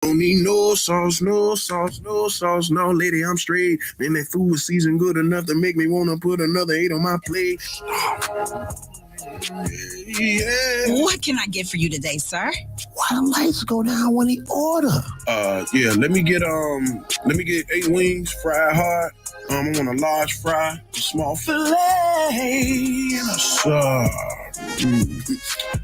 Don't need no sauce, no sauce, no sauce. No, lady, I'm straight. Man, that food was seasoned good enough to make me want to put another 8 on my plate. Yeah. What can I get for you today, sir? Why the lights go down when he order? Yeah, let me get 8 wings, fried hard. I want a large fry, a small fillet, and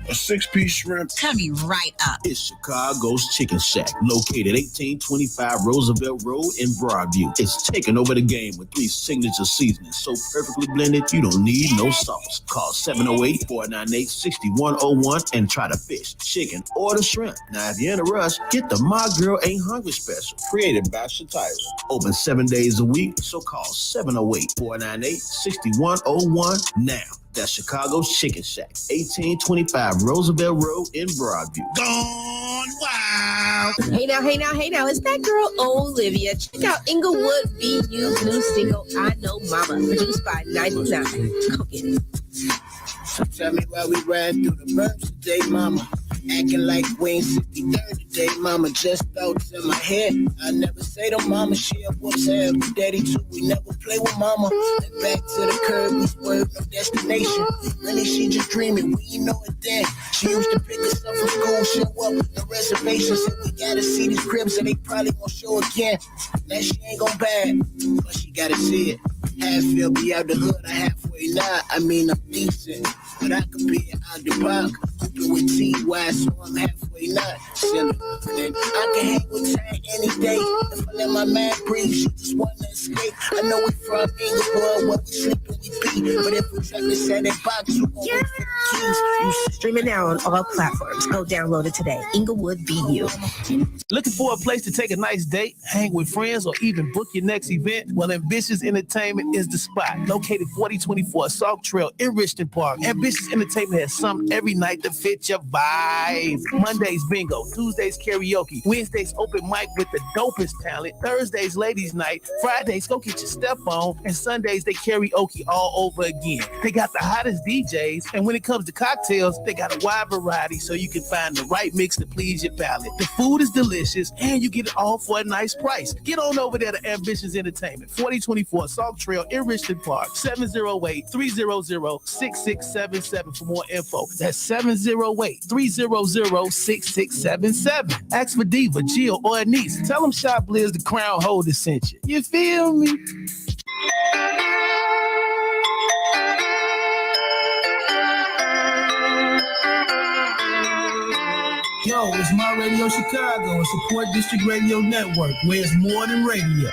a 6-piece shrimp. Coming right up. It's Chicago's Chicken Shack, located 1825 Roosevelt Road in Broadview. It's taking over the game with 3 signature seasonings, so perfectly blended you don't need no sauce. Call 708-498-6101 and try the fish, chicken, or the shrimp. Now, if you're in a rush, get the My Girl Ain't Hungry special, created by Shatira. Open 7 days a week, so call 708-498-6101 now. That's Chicago's Chicken Shack, 1825 Roosevelt Road in Broadview. Gone wild. Hey now, it's that girl Olivia. Check out Inglewood BU's new single, I Know Mama, produced by 99. Go get it. Tell me why we riding through the burbs today, mama. Acting like we ain't 63rd today, mama. Just thoughts in my head. I never say to mama, she a whoops her every daddy too. We never play with mama. Then back to the curb, we swerve, no destination. Really, she just dreaming, we know it then. She used to pick us up from school, show up, no reservations. Said we gotta see these cribs and they probably won't show again. Now she ain't gon' bad, but she gotta see it. Half feel be out the hood, I halfway not. I mean, I'm decent, but I could be out the park. Hooping with T.Y., so I'm halfway not. Silly. And I can hang with Ty any day. If I let my man breathe, she just wanna escape. I know we from Inglewood, where we sleeping we be. But if we try to set that box, you won't wait for the keys. Stream it now on all platforms. Go download it today. Inglewood BU. Looking for a place to take a nice date, hang with friends, or even book your next event? Well, Ambitious Entertainment is the spot. Located 4024 Sauk Trail in Richton Park, Ambitious Entertainment has something every night to fit your vibe. Mondays bingo, Tuesdays karaoke, Wednesdays open mic with the dopest talent, Thursdays ladies night, Fridays go get your step on, and Sundays they karaoke all over again. They got the hottest DJs, and when it comes to cocktails, they got a wide variety so you can find the right mix to please your palate. The food is delicious, and you get it all for a nice price. Get on over there to Ambitious Entertainment, 4024 Sauk Trail in Richton Park, 708-300-6677 for more info. That's 708-300-6677. Ask for Diva, Jill, or Anise. Tell them Chiblizz the crown holder sent you. You feel me? Yo, it's My Radio Chicago, a support district radio network where it's more than radio.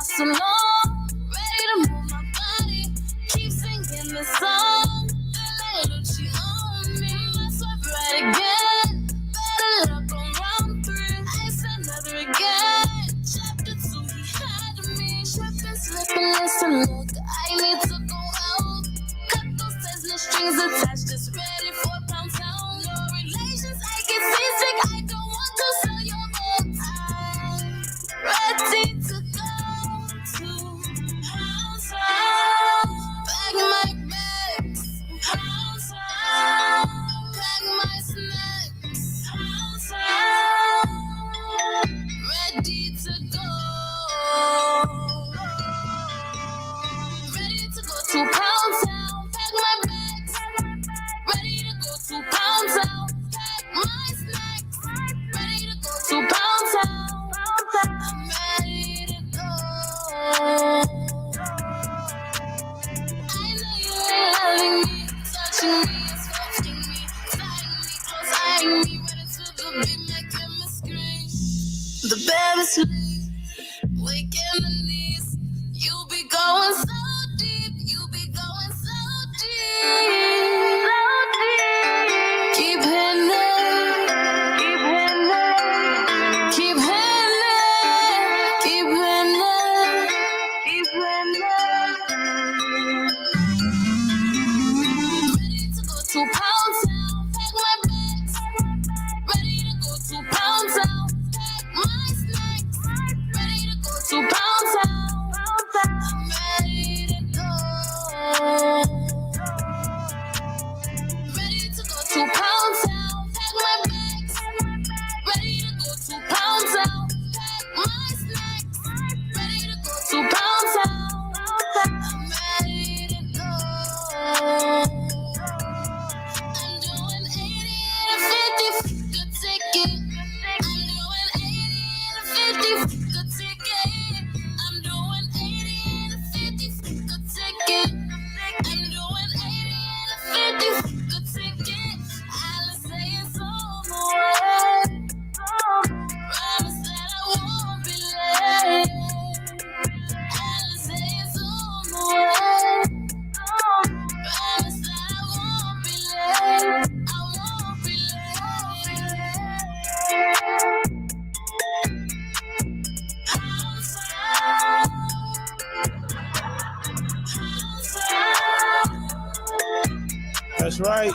So long, ready to move my body. Keep singing the song. The melody on me. Let's swipe right again. Better luck on round 3. I said never again. Chapter 2, he had me. Tripping, slipping, listen, look. I need to go out. Cut those Tesla strings attached. Just ready for pound town. No relations, I get seasick. I don't want to sell your old time. Ready to pack my bags, pack my snacks, ready to go. Ready to go to Pound Town, pack my bags, ready to go to Pound Town, pack my snacks, ready to go to Pound Town, I'm ready to go. Loving me, touching me, sculpting me, tying me close, eyeing me, ready to the beat, making me scream. The bed is sleep, waking my knees. You be going so deep, you be going so deep, so deep. Keep hitting it, keep hitting it, keep hitting it, keep hitting it, keep hitting it. To Pound Town, pack my bags, ready to go to Pound Town, pack my snacks, That's right.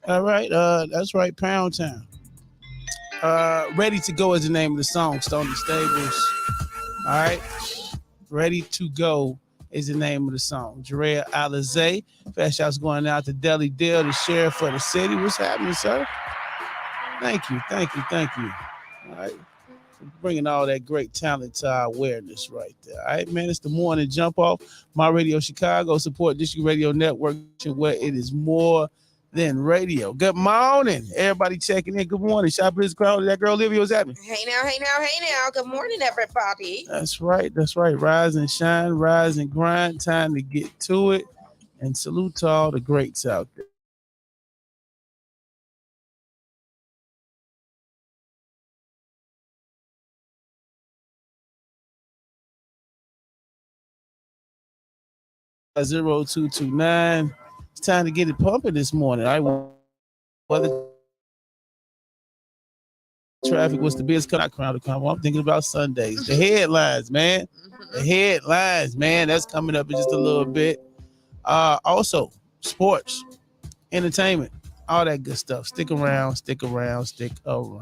All right. That's right. Pound Town. Ready to Go is the name of the song. Stony Stables. All right. Ready to Go is the name of the song. Jarrell Alizé. Fast shouts going out to Deli Dill, the sheriff of the city. What's happening, sir? Thank you. All right. For bringing all that great talent to our awareness right there. All right, man. It's the morning Jumpoff. My Radio Chicago support District Radio Network, where it is more than radio. Good morning. Everybody checking in. Good morning. Chiblizz crowd. That girl Olivia, what's happening? Hey now. Good morning, everybody. That's right. Rise and shine, rise and grind. Time to get to it. And salute to all the greats out there. #0229. It's time to get it pumping this morning. Whether traffic was the biggest crowd to come. I'm thinking about Sundays. The headlines, man. That's coming up in just a little bit. Also, sports, entertainment, all that good stuff. Stick around. All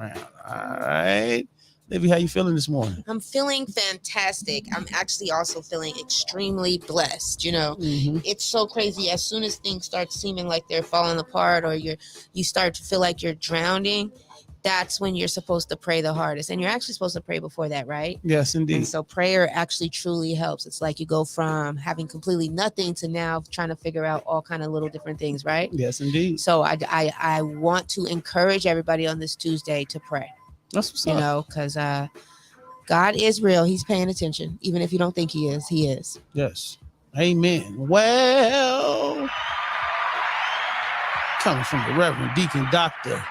right. Livy, how you feeling this morning? I'm feeling fantastic. I'm actually also feeling extremely blessed. It's so crazy. As soon as things start seeming like they're falling apart, or you start to feel like you're drowning, that's when you're supposed to pray the hardest. And you're actually supposed to pray before that, right? Yes, indeed. And so prayer actually truly helps. It's like you go from having completely nothing to now trying to figure out all kind of little different things, right? Yes, indeed. So I want to encourage everybody on this Tuesday to pray. That's what's up. Because God is real. He's paying attention. Even if you don't think he is, he is. Yes. Amen. Well, coming from the Reverend Deacon Doctor,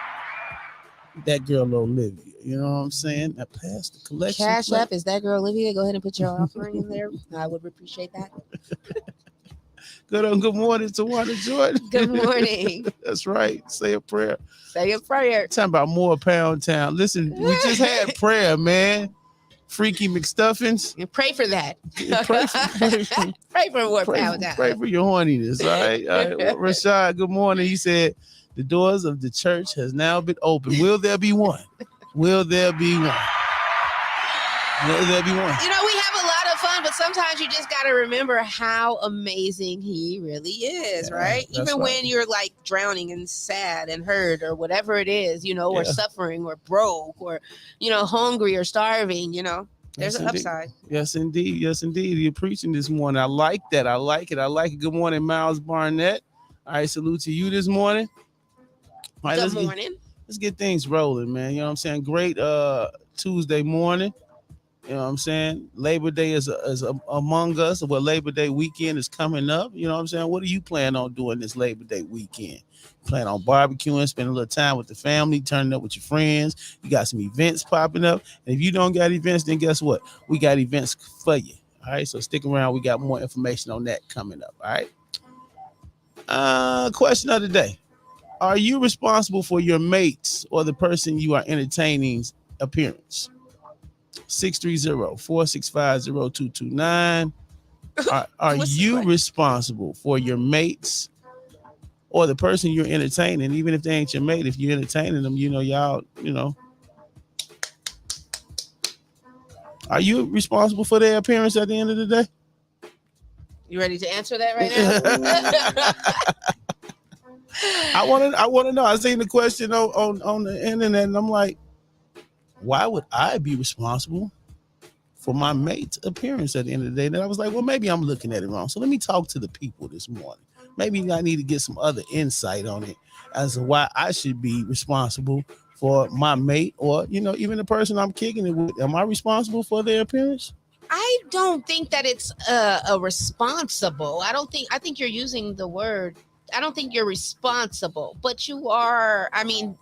that girl Olivia. You know what I'm saying? Now pass the collection. Cash App is that girl Olivia. Go ahead and put your offering in there. I would appreciate that. Good morning to Wanda Jordan. Good morning. That's right. Say a prayer. Talking about more Pound Town. Listen, we just had prayer, man. Freaky McStuffins. And pray for that. Pray for more Pound Town. Pray for your horniness. All right. Rashad, good morning. He said, the doors of the church has now been opened. Will there be one? Will there be one? We have a lot of fun, but sometimes you just got to remember how amazing he really is, right? Even when you're like drowning and sad and hurt or whatever it is, or suffering or broke or, hungry or starving, there's an upside. Yes, indeed. You're preaching this morning. I like that. I like it. Good morning, Miles Barnett. All right, salute to you this morning. All right, Good morning. Let's get things rolling, man. You know what I'm saying? Great Tuesday morning. You know what I'm saying? Labor Day is among us. Well, Labor Day weekend is coming up. You know what I'm saying? What do you plan on doing this Labor Day weekend? Plan on barbecuing, spending a little time with the family, turning up with your friends. You got some events popping up. And if you don't got events, then guess what? We got events for you. All right, so stick around. We got more information on that coming up. All right. Question of the day. Are you responsible for your mates or the person you are entertaining's appearance? 630-465-0229. Are you responsible for your mates or the person you're entertaining? Even if they ain't your mate, if you're entertaining them, y'all. Are you responsible for their appearance at the end of the day? You ready to answer that right now? I want to know. I seen the question on the internet, and I'm like, why would I be responsible for my mate's appearance at the end of the day? And I was like, well, maybe I'm looking at it wrong. So let me talk to the people this morning. Maybe I need to get some other insight on it as to why I should be responsible for my mate or, even the person I'm kicking it with. Am I responsible for their appearance? I don't think that it's a responsible. I think you're using the word. I don't think you're responsible, but you are. I mean,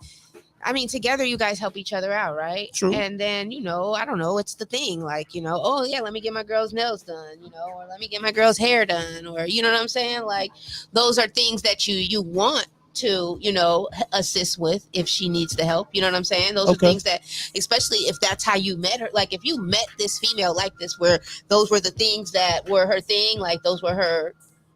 together you guys help each other out, right? True. And then, I don't know, it's the thing, like, oh yeah, let me get my girl's nails done, or let me get my girl's hair done, or you know what I'm saying? Like, those are things that you want to, assist with if she needs the help. You know what I'm saying? Those are things that, especially if that's how you met her. Like, if you met this female like this, where those were the things that were her thing, like those were her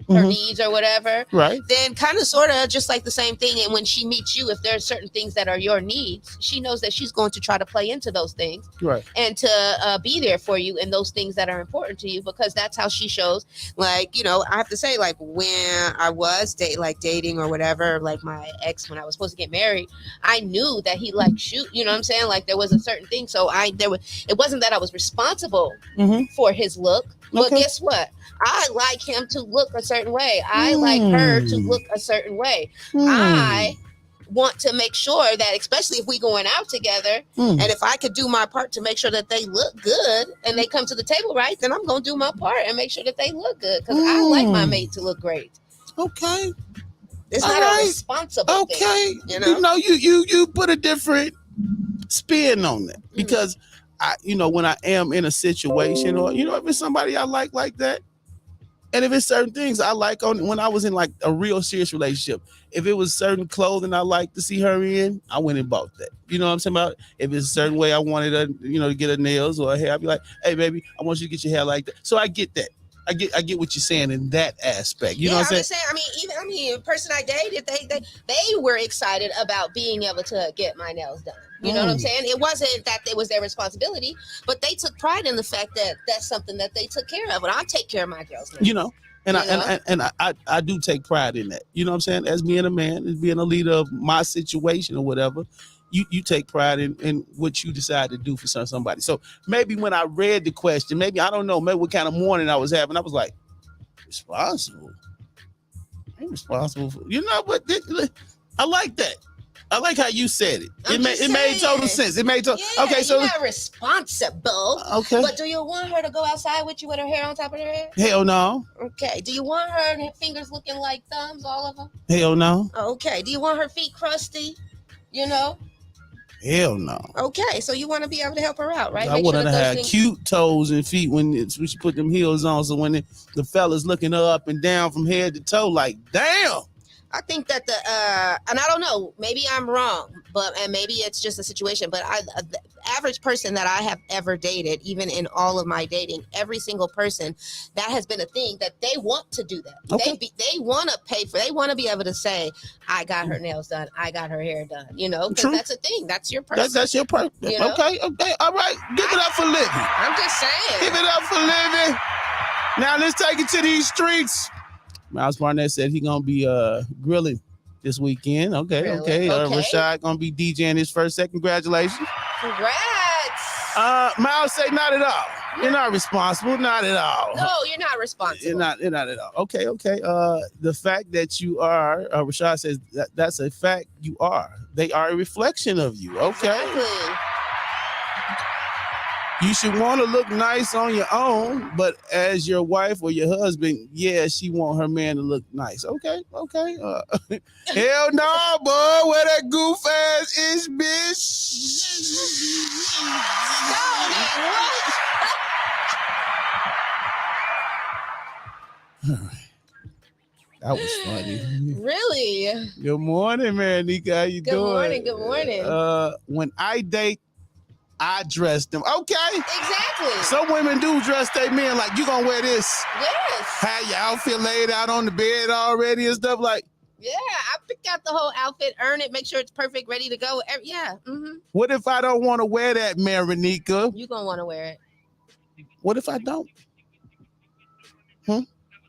her Mhm. needs or whatever, Right. then kind of sort of just like the same thing. And when she meets you, if there are certain things that are your needs, she knows that she's going to try to play into those things Right. and to be there for you in those things that are important to you, because that's how she shows. Like, you know, I have to say, like, when I was dating or whatever, like my ex, when I was supposed to get married, I knew that he liked shoot, you know what I'm saying? Like, there was a certain thing. So it wasn't that I was responsible Mhm. for his look, but Okay. guess what? I like him to look a certain way. I like her to look a certain way. I want to make sure that, especially if we going out together, and if I could do my part to make sure that they look good and they come to the table right, then I'm gonna do my part and make sure that they look good, because I like my mate to look great. Okay. It's All not right. a responsible Okay. thing, you know? You know, you put a different spin on that, because I, you know, when I am in a situation, or you know, if it's somebody I like that, and if it's certain things I like on, when I was in like a real serious relationship, if it was certain clothing I like to see her in, I went and bought that. You know what I'm saying about? If it's a certain way I wanted her, you know, to get her nails or her hair, I'd be like, hey baby, I want you to get your hair like that. So I get that. I get what you're saying in that aspect. You know what I'm saying? I mean, a person I dated, they were excited about being able to get my nails done. You know what I'm saying? It wasn't that it was their responsibility, but they took pride in the fact that that's something that they took care of. And I take care of my girls now. You know, and I do take pride in that. You know what I'm saying? As being a man, as being a leader of my situation or whatever, you take pride in what you decide to do for somebody. So maybe when I read the question, maybe I don't know, maybe what kind of morning I was having, I was like, responsible. I'm responsible for, you know, but I like that. I like how you said it. It made total sense. It made total. Yeah, Okay, so you're not responsible. Okay. But do you want her to go outside with you with her hair on top of her head? Hell no. Okay. Do you want her fingers looking like thumbs, all of them? Hell no. Okay. Do you want her feet crusty? You know? Hell no. Okay. So you want to be able to help her out, right? I want her to have cute toes and feet when she put them heels on. So when the fella's looking her up and down from head to toe, like, damn. I think that and I don't know, maybe I'm wrong, and maybe it's just a situation, but the average person that I have ever dated, even in all of my dating, every single person, that has been a thing that they want to do that. Okay. They want to pay for, they want to be able to say, I got her nails done, I got her hair done, you know, because that's a thing. That's your person. That's your person. You know? Okay. All right. Give it up for Livy. I'm just saying. Give it up for Livy. Now let's take it to these streets. Miles Barnett said he's gonna be grilling this weekend. Okay. Rashad gonna be DJing his first set. Congratulations. Congrats. Miles say not at all. You're not responsible. Not at all. No, you're not responsible. You're not at all. Okay. The fact that you are, Rashad says that's a fact. You are. They are a reflection of you. Okay. Exactly. You should want to look nice on your own, but as your wife or your husband, yeah, she want her man to look nice. Okay. Hell no, boy. Where that goof ass is, bitch. All right. That was funny. Really? Good morning, man. Nika, how you doing? Good morning. When I date, I dress them. Okay. Exactly. Some women do dress their men like, you gonna wear this. Yes. Have your outfit laid out on the bed already and stuff like. Yeah, I picked out the whole outfit, earn it, make sure it's perfect, ready to go. Yeah. Mm-hmm. What if I don't want to wear that, Marinika? You gonna want to wear it. What if I don't? You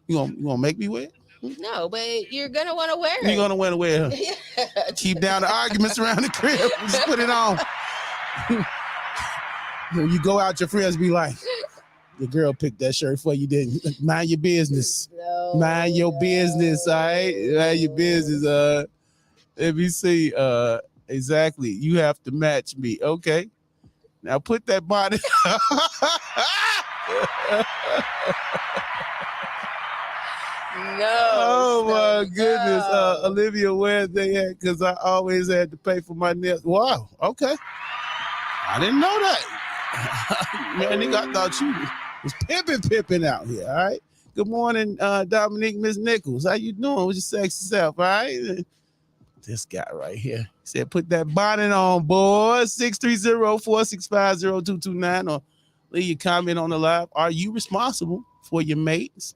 gonna make me wear it? No, but you're gonna want to wear it. You're gonna want to wear it. Yeah. Keep down the arguments around the crib. Just put it on. When you go out, your friends be like, the girl picked that shirt for you, didn't. Mind your business. No. Mind your business, all right? Mind your business. Let me see. Exactly. You have to match me. Okay. Now put that body. No. Oh my goodness. Olivia, where's they at? Because I always had to pay for my nails. Wow. Okay. I didn't know that. Man, nigga, I thought you was pimping out here. All right. Good morning, Dominique, Miss Nichols. How you doing with your sexy self? All right. This guy right here said, put that bonnet on, boys. 630-465-0229, or leave your comment on the live. Are you responsible for your mates?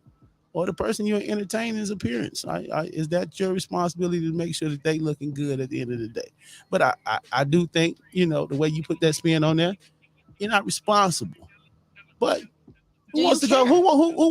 or the person you're entertaining's appearance. Is that your responsibility to make sure that they looking good at the end of the day? But I do think, the way you put that spin on there, you're not responsible. But who wants to go? Who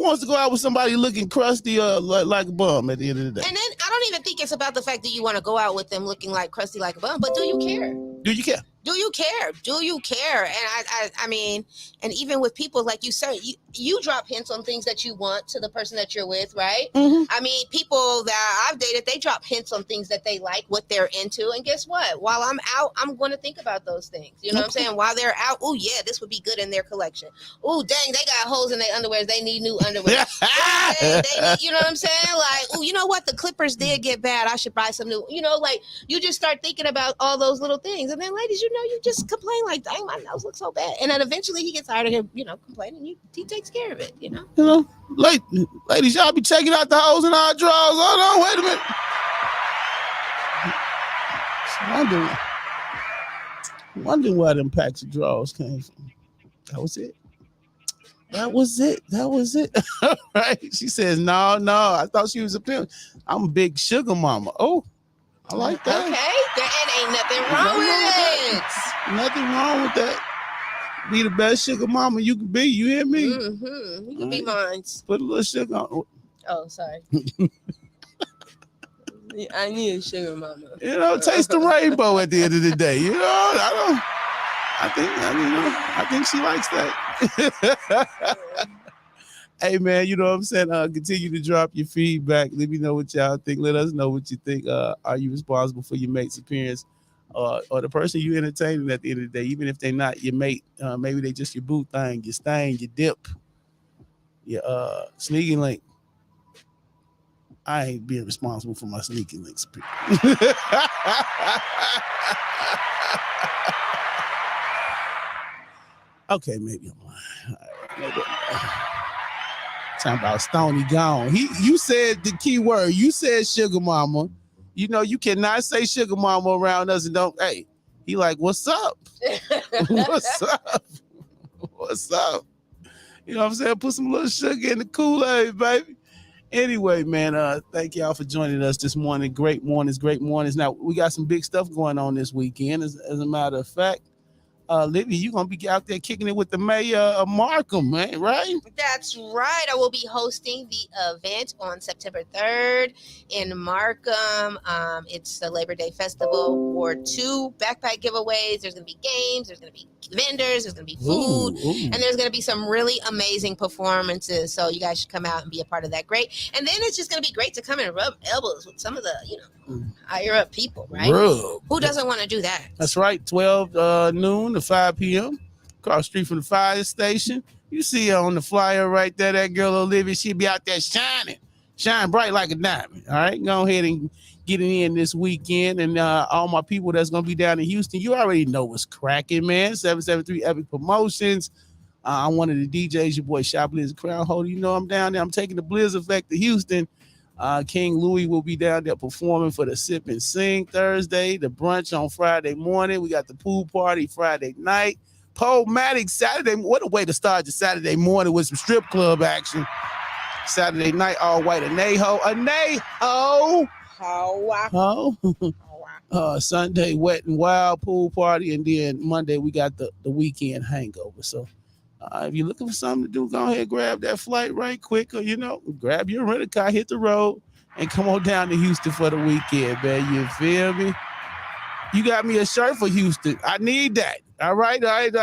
wants to go out with somebody looking crusty like a bum at the end of the day? And then I don't even think it's about the fact that you want to go out with them looking like crusty like a bum, but do you care? Do you care? Do you care? Do you care? And I mean, and even with people like you said, you drop hints on things that you want to the person that you're with, right? Mm-hmm. I mean, people that I've dated, they drop hints on things that they like, what they're into, and guess what? While I'm out, I'm going to think about those things. You know what I'm saying? While they're out, oh yeah, this would be good in their collection. Oh dang, they got holes in their underwear. They need new underwear. they need, you know what I'm saying? Like, oh, you know what? The Clippers did get bad. I should buy some new. Like you just start thinking about all those little things, and then ladies, you just complain like, dang, my nose looks so bad. And then eventually he gets tired of him, complaining. He takes care of it, Ladies, y'all be checking out the holes in our drawers. Hold on, wait a minute. Wondering where them packs of drawers came from. That was it. All right. She says, no, I thought she was a pimp. I'm a big sugar mama. Oh, I like that. Okay, there ain't nothing wrong with it. Nothing wrong with that. Be the best sugar mama you can be. You hear me? Mm-hmm. You can be mine. Put a little sugar on. Oh, sorry. I need a sugar mama. Taste the rainbow at the end of the day. I think she likes that. Hey man, you know what I'm saying? Continue to drop your feedback. Let me know what y'all think. Let us know what you think. Are you responsible for your mate's appearance? Or the person you entertaining at the end of the day, even if they're not your mate, maybe they just your boo thing, your stain, your dip, your sneaky link. I ain't being responsible for my sneaky links. Okay, maybe I'm lying. Talking about Stony gone. You said the key word. You said sugar mama. You cannot say sugar mama around us and don't. Hey, he like, what's up? What's up? What's up? You know what I'm saying? Put some little sugar in the Kool-Aid, baby. Anyway, man, thank y'all for joining us this morning. Great mornings. Now, we got some big stuff going on this weekend. As a matter of fact, Livy, you're going to be out there kicking it with the mayor of Markham, man, right? That's right. I will be hosting the event on September 3rd in Markham. It's the Labor Day Festival for 2 backpack giveaways. There's going to be games. There's going to be vendors. There's going to be food. And there's going to be some really amazing performances. So you guys should come out and be a part of that. Great. And then it's just going to be great to come and rub elbows with some of the, higher up people, right? Who doesn't want to do that? That's right. 12 noon to 5 p.m. across the street from the fire station. You see her on the flyer right there, that girl Olivia. She'll be out there shine bright like a diamond. All right, go ahead and get it in this weekend. And all my people that's going to be down in Houston, you already know what's cracking, man. 773 Epic Promotions. I'm one of the DJs, your boy Chiblizz, Crown Holder. I'm down there. I'm taking the Blizz effect to Houston. King Louis will be down there performing for the Sip and Sing Thursday, the brunch on Friday morning. We got the pool party Friday night. Polmatic Saturday. What a way to start your Saturday morning with some strip club action. Saturday night, all white. Anejo. Sunday, wet and wild pool party. And then Monday, we got the weekend hangover. So if you're looking for something to do, go ahead, grab that flight right quick, or, grab your rental car, hit the road, and come on down to Houston for the weekend, man. You feel me? You got me a shirt for Houston. I need that. All right,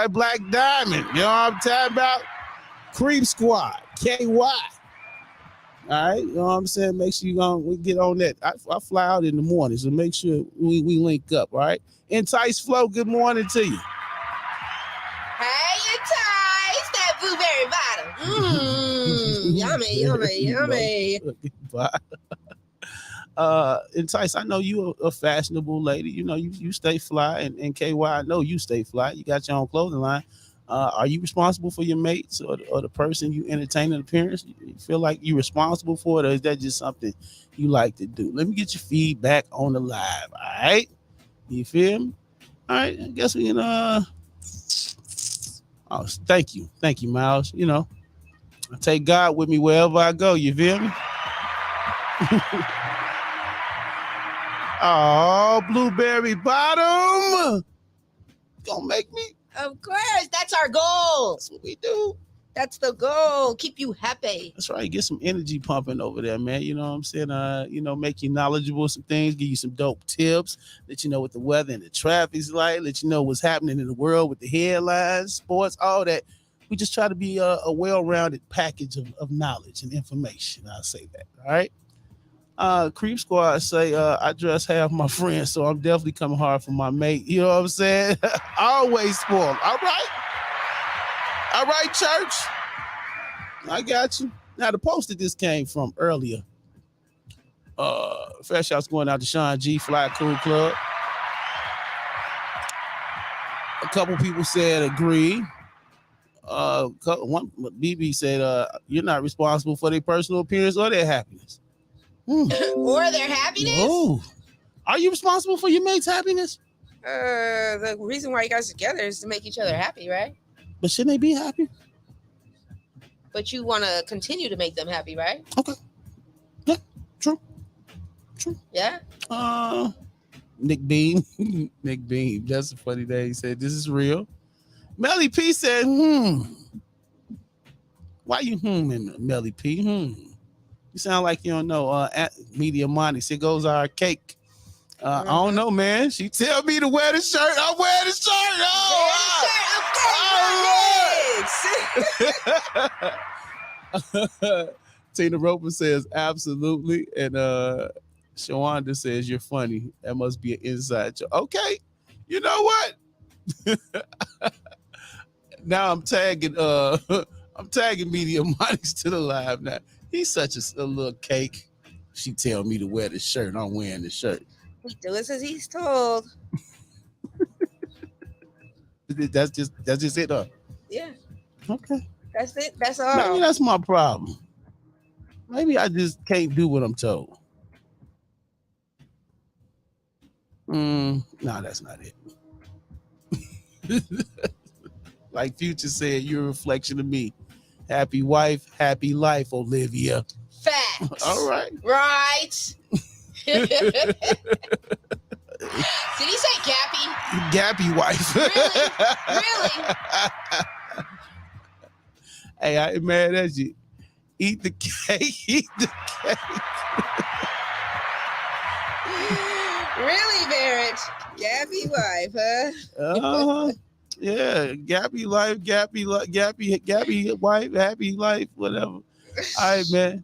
Black Diamond. You know what I'm talking about? Creep Squad, KY. All right, you know what I'm saying? Make sure we get on that. I fly out in the morning, so make sure we link up, all right? Entice Flow, good morning to you. Hey, Entice, that blueberry bottom. Yummy. Entice, I know you a fashionable lady. You stay fly, and KY, I know you stay fly. You got your own clothing line. Are you responsible for your mates or the person you entertain in appearance? You feel like you're responsible for it, or is that just something you like to do? Let me get your feedback on the live, all right? You feel me? All right, I guess we can, thank you, Miles. I take God with me wherever I go. You feel me? Oh, blueberry bottom. Gonna make me. Of course, that's our goal. That's what we do. That's the goal. Keep you happy. That's right. Get some energy pumping over there, man. You know what I'm saying? Make you knowledgeable some things, give you some dope tips, let you know what the weather and the traffic's like, let you know what's happening in the world with the headlines, sports, all that. We just try to be a well-rounded package of knowledge and information. I'll say that. All right. Creep Squad say, I dress half my friends, so I'm definitely coming hard for my mate. You know what I'm saying? Always spoiled. All right. All right, church. I got you. Now, the post that this came from earlier, fresh out's going out to Sean G, Fly Cool Club. A couple people said agree. One BB said, you're not responsible for their personal appearance or their happiness. Or their happiness? Oh, are you responsible for your mate's happiness? The reason why you guys are together is to make each other happy, right? But shouldn't they be happy? But you want to continue to make them happy, right? Okay. Yeah, true. Yeah. Nick Beam. Nick Beam. That's a funny day. He said, this is real. Melly P said, Why you Melly P? You sound like you don't know. Media Money. It goes our cake. I don't know, man. She tell me to wear the shirt. I wear the shirt. Tina Roper says absolutely, and Shawanda says you're funny. That must be an inside joke. Okay, you know what? Now I'm tagging Media Money's to the live now. He's such a little cake. She tell me to wear the shirt. I'm wearing the shirt. He does as he's told. That's just it, huh? Yeah. Okay. That's it. That's all. Maybe that's my problem. Maybe I just can't do what I'm told. No, that's not it. Like Future said, you're a reflection of me. Happy wife, happy life, Olivia. Facts. All right. Right. Did he say Gappy? Gappy wife. Really? Hey, I ain't mad at you. Eat the cake. Eat the cake. Really, Barrett? Gappy wife, huh? Yeah, Gappy life, Gappy wife, happy life, whatever. All right, man.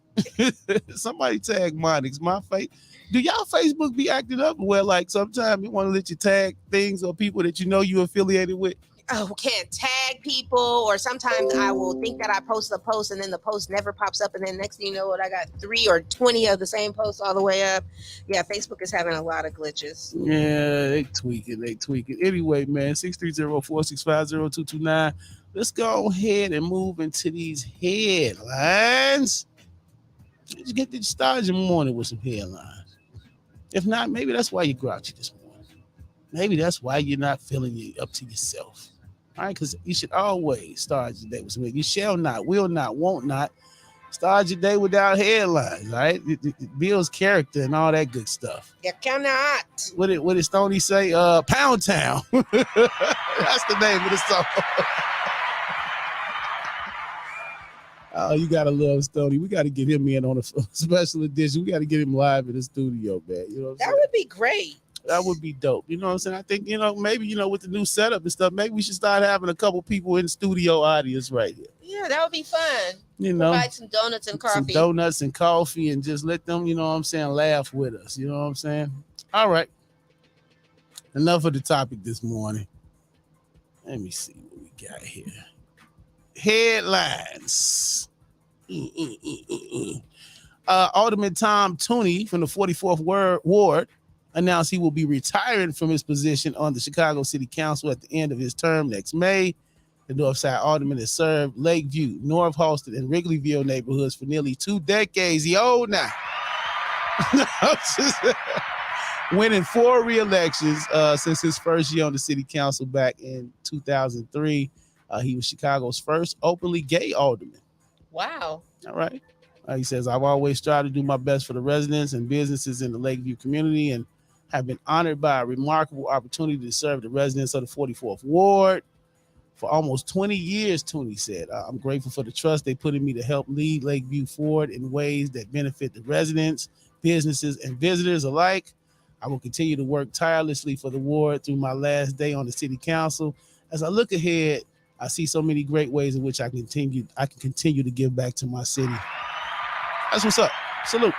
Somebody tag Monix. My face. Do y'all Facebook be acting up where like sometimes you want to let you tag things or people that you know you affiliated with? Oh, can't tag people, or sometimes I will think that I posted a post and then the post never pops up, and then next thing you know what, I got 3 or 20 of the same posts all the way up. Yeah, Facebook is having a lot of glitches. Yeah, they tweaking. Anyway, man, 630-465-0229. Let's go ahead and move into these headlines. Did you start your morning with some headlines? If not, maybe that's why you're grouchy this morning. Maybe that's why you're not feeling it up to yourself. All right, because you should always start your day with something. You shall not, will not, won't not start your day without headlines. All right, it builds character and all that good stuff. You cannot. What did Stoney say? Pound Town. That's the name of the song. Oh, you gotta love Stoney. We gotta get him in on a special edition. We gotta get him live in the studio, man. You know what I'm saying? Would be great. That would be dope. You know what I'm saying? I think, maybe, with the new setup and stuff, maybe we should start having a couple people in the studio audience right here. Yeah, that would be fun. Provide some donuts and coffee. And just let them, laugh with us. You know what I'm saying? All right. Enough of the topic this morning. Let me see what we got here. Headlines. Alderman Tom Tooney from the 44th Ward announced he will be retiring from his position on the Chicago City Council at the end of his term next May. The Northside Alderman has served Lakeview, North Halsted, and Wrigleyville neighborhoods for nearly 2 decades. He old now. Winning 4 re-elections since his first year on the city council back in 2003. He was Chicago's first openly gay alderman. Wow. All right. He says, I've always tried to do my best for the residents and businesses in the Lakeview community and have been honored by a remarkable opportunity to serve the residents of the 44th Ward for almost 20 years, Tooney said. I'm grateful for the trust they put in me to help lead Lakeview forward in ways that benefit the residents, businesses, and visitors alike. I will continue to work tirelessly for the ward through my last day on the city council. As I look ahead, I see so many great ways in which I can continue to give back to my city. That's what's up. Salute.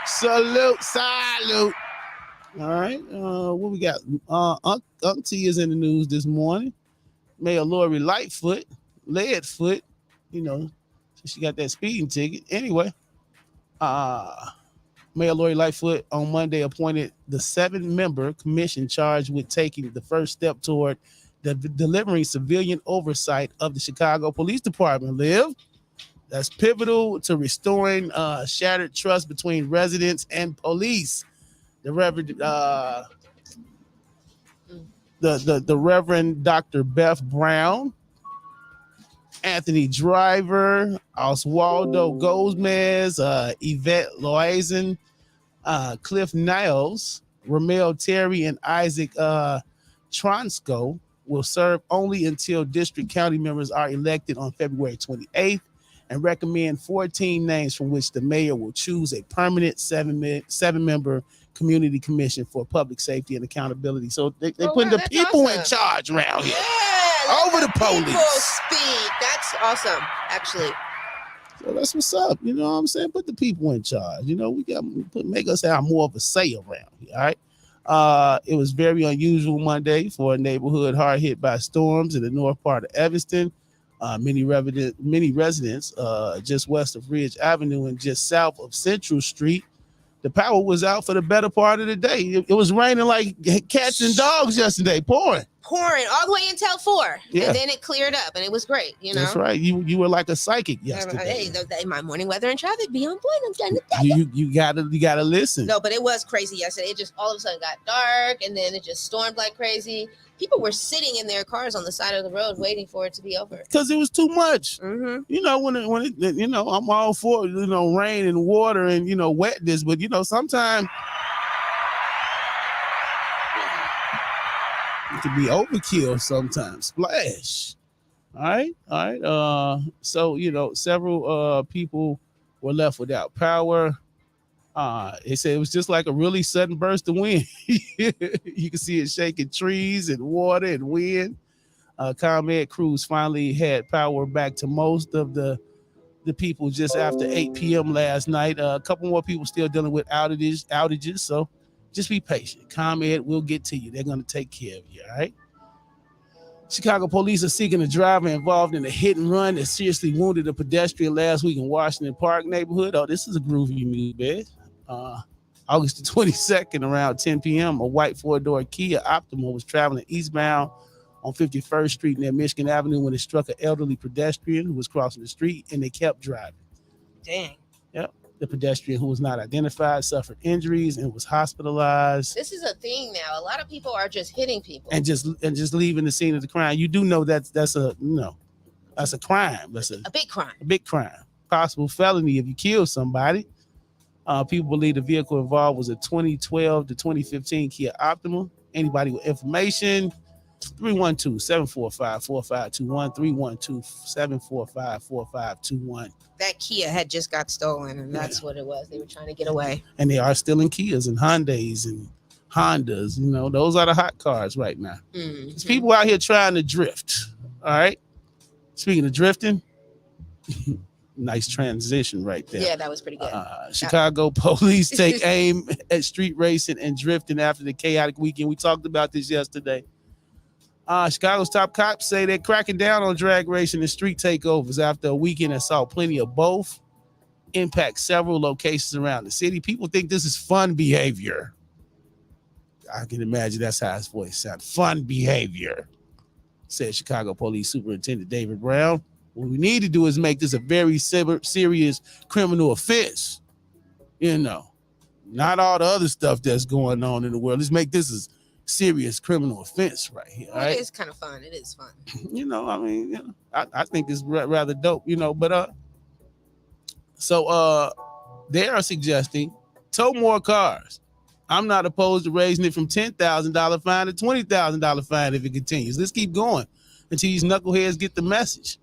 Salute. All right. What we got? Unc T is in the news this morning. Mayor Lori Lightfoot, Leadfoot, she got that speeding ticket. Anyway, Mayor Lori Lightfoot on Monday appointed the 7-member commission charged with taking the first step toward delivering civilian oversight of the Chicago Police Department. Liv, that's pivotal to restoring shattered trust between residents and police. The Reverend Dr. Beth Brown, Anthony Driver, Oswaldo Gomez, Yvette Loizen, Cliff Niles, Ramel Terry, and Isaac Tronsko will serve only until district county members are elected on February 28th and recommend 14 names from which the mayor will choose a permanent 7-member community commission for public safety and accountability. So they putting the people in charge around here. Yeah, over the police. People speak. That's awesome, actually. So that's what's up. You know what I'm saying? Put the people in charge. We got make us have more of a say around here. All right. It was very unusual Monday for a neighborhood hard hit by storms in the north part of Evanston. Many residents just west of Ridge Avenue and just south of Central Street. The power was out for the better part of the day. It was raining like cats and dogs yesterday, pouring all the way until 4. Yeah. And then it cleared up and it was great. That's right. You were like a psychic yesterday. Hey, my morning weather and traffic be on point. I'm trying to tell you. You gotta listen. No, but it was crazy yesterday. It just all of a sudden got dark and then it just stormed like crazy. People were sitting in their cars on the side of the road waiting for it to be over because it was too much. Mm-hmm. When it I'm all for rain and water and wetness, but sometimes it can be overkill. Sometimes splash. All right. So several people were left without power. They said it was just like a really sudden burst of wind. You can see it shaking trees and water and wind. ComEd crews finally had power back to most of the people just after 8 p.m. last night. A couple more people still dealing with outages. So just be patient. ComEd will get to you. They're going to take care of you. All right. Chicago police are seeking a driver involved in a hit and run that seriously wounded a pedestrian last week in Washington Park neighborhood. Oh, this is a groovy music bed. August the 22nd around 10 p.m. a white 4-door Kia Optima was traveling eastbound on 51st Street near Michigan Avenue when it struck an elderly pedestrian who was crossing the street, and they kept driving. Dang. Yep. The pedestrian, who was not identified, suffered injuries and was hospitalized. This is a thing now. A lot of people are just hitting people and just leaving the scene of the crime. You do know that's a crime. That's a big crime. A big crime. Possible felony if you kill somebody. People believe the vehicle involved was a 2012 to 2015 Kia Optima. Anybody with information, 312-745-4521, 312-745-4521. That Kia had just got stolen, and that's what it was. They were trying to get away. And they are stealing Kias and Hyundais and Hondas. Those are the hot cars right now. Mm-hmm. There's people out here trying to drift. All right. Speaking of drifting, nice transition right there. Yeah, that was pretty good. Chicago police take aim at street racing and drifting after the chaotic weekend. We talked about this yesterday. Chicago's top cops say they're cracking down on drag racing and street takeovers after a weekend that saw plenty of both impact several locations around the city. People think this is fun behavior. I can imagine that's how his voice sounds. Fun behavior, said Chicago Police Superintendent David Brown. What we need to do is make this a very serious criminal offense. Not all the other stuff that's going on in the world. Let's make this a serious criminal offense right here. Well, right? It is kind of fun. It is fun. I think it's rather dope, but So they are suggesting tow more cars. I'm not opposed to raising it from $10,000 fine to $20,000 fine if it continues. Let's keep going until these knuckleheads get the message.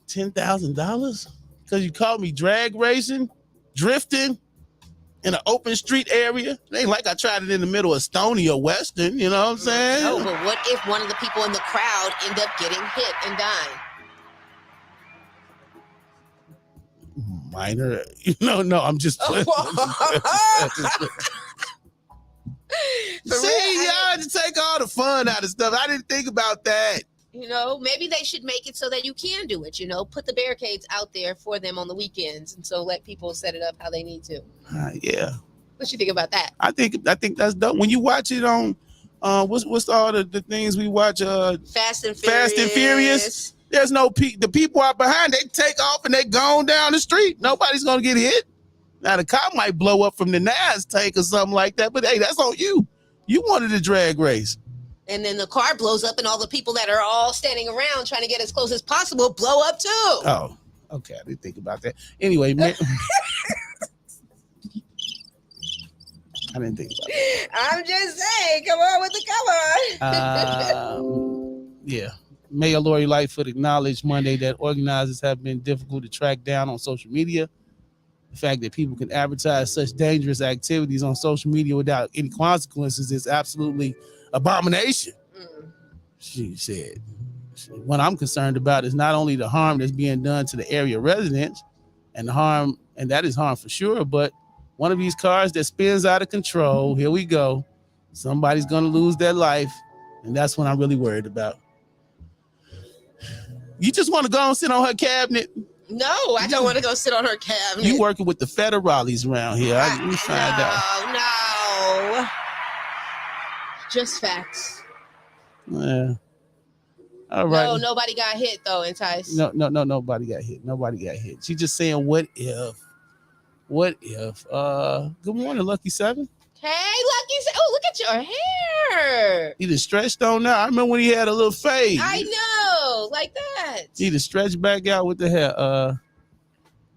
$10,000? Because you called me drag racing, drifting in an open street area? It ain't like I tried it in the middle of Stony or Western, you know what I'm saying? No, but what if one of the people in the crowd end up getting hit and dying? Minor, no, I'm just playing. See, y'all to take all the fun out of stuff. I didn't think about that. You know, maybe they should make it so that you can do it, you know, put the barricades out there for them on the weekends. And so let people set it up how they need to. Yeah. What you think about that? I think that's dope. When you watch it on, what's all the things we watch? Fast and Furious. There's no the people out behind. They take off and they gone down the street. Nobody's gonna get hit. Now the car might blow up from the NAS tank or something like that. But hey, that's on you. You wanted a drag race. And then the car blows up and all the people that are all standing around trying to get as close as possible blow up too. Oh, okay. I didn't think about that. Anyway, man. I didn't think about that. I'm just saying, come on with the cover. Yeah. Mayor Lori Lightfoot acknowledged Monday that organizers have been difficult to track down on social media. The fact that people can advertise such dangerous activities on social media without any consequences is absolutely abomination. She said, what I'm concerned about is not only the harm that's being done to the area residents and the harm, and that is harm for sure, but one of these cars that spins out of control, here we go. Somebody's going to lose their life. And that's what I'm really worried about. You just want to go and sit on her cabinet? No, I don't want to go sit on her cabinet. You working with the federales around here. Let me find out. No. Just facts. Yeah. All right. No, nobody got hit though, Entice. No, nobody got hit. Nobody got hit. She's just saying, what if? Good morning, Lucky Seven. Hey, Lucky Seven. Oh, look at your hair. He just stretched on now. I remember when he had a little fade. I know, like that. He just stretched back out with the hair.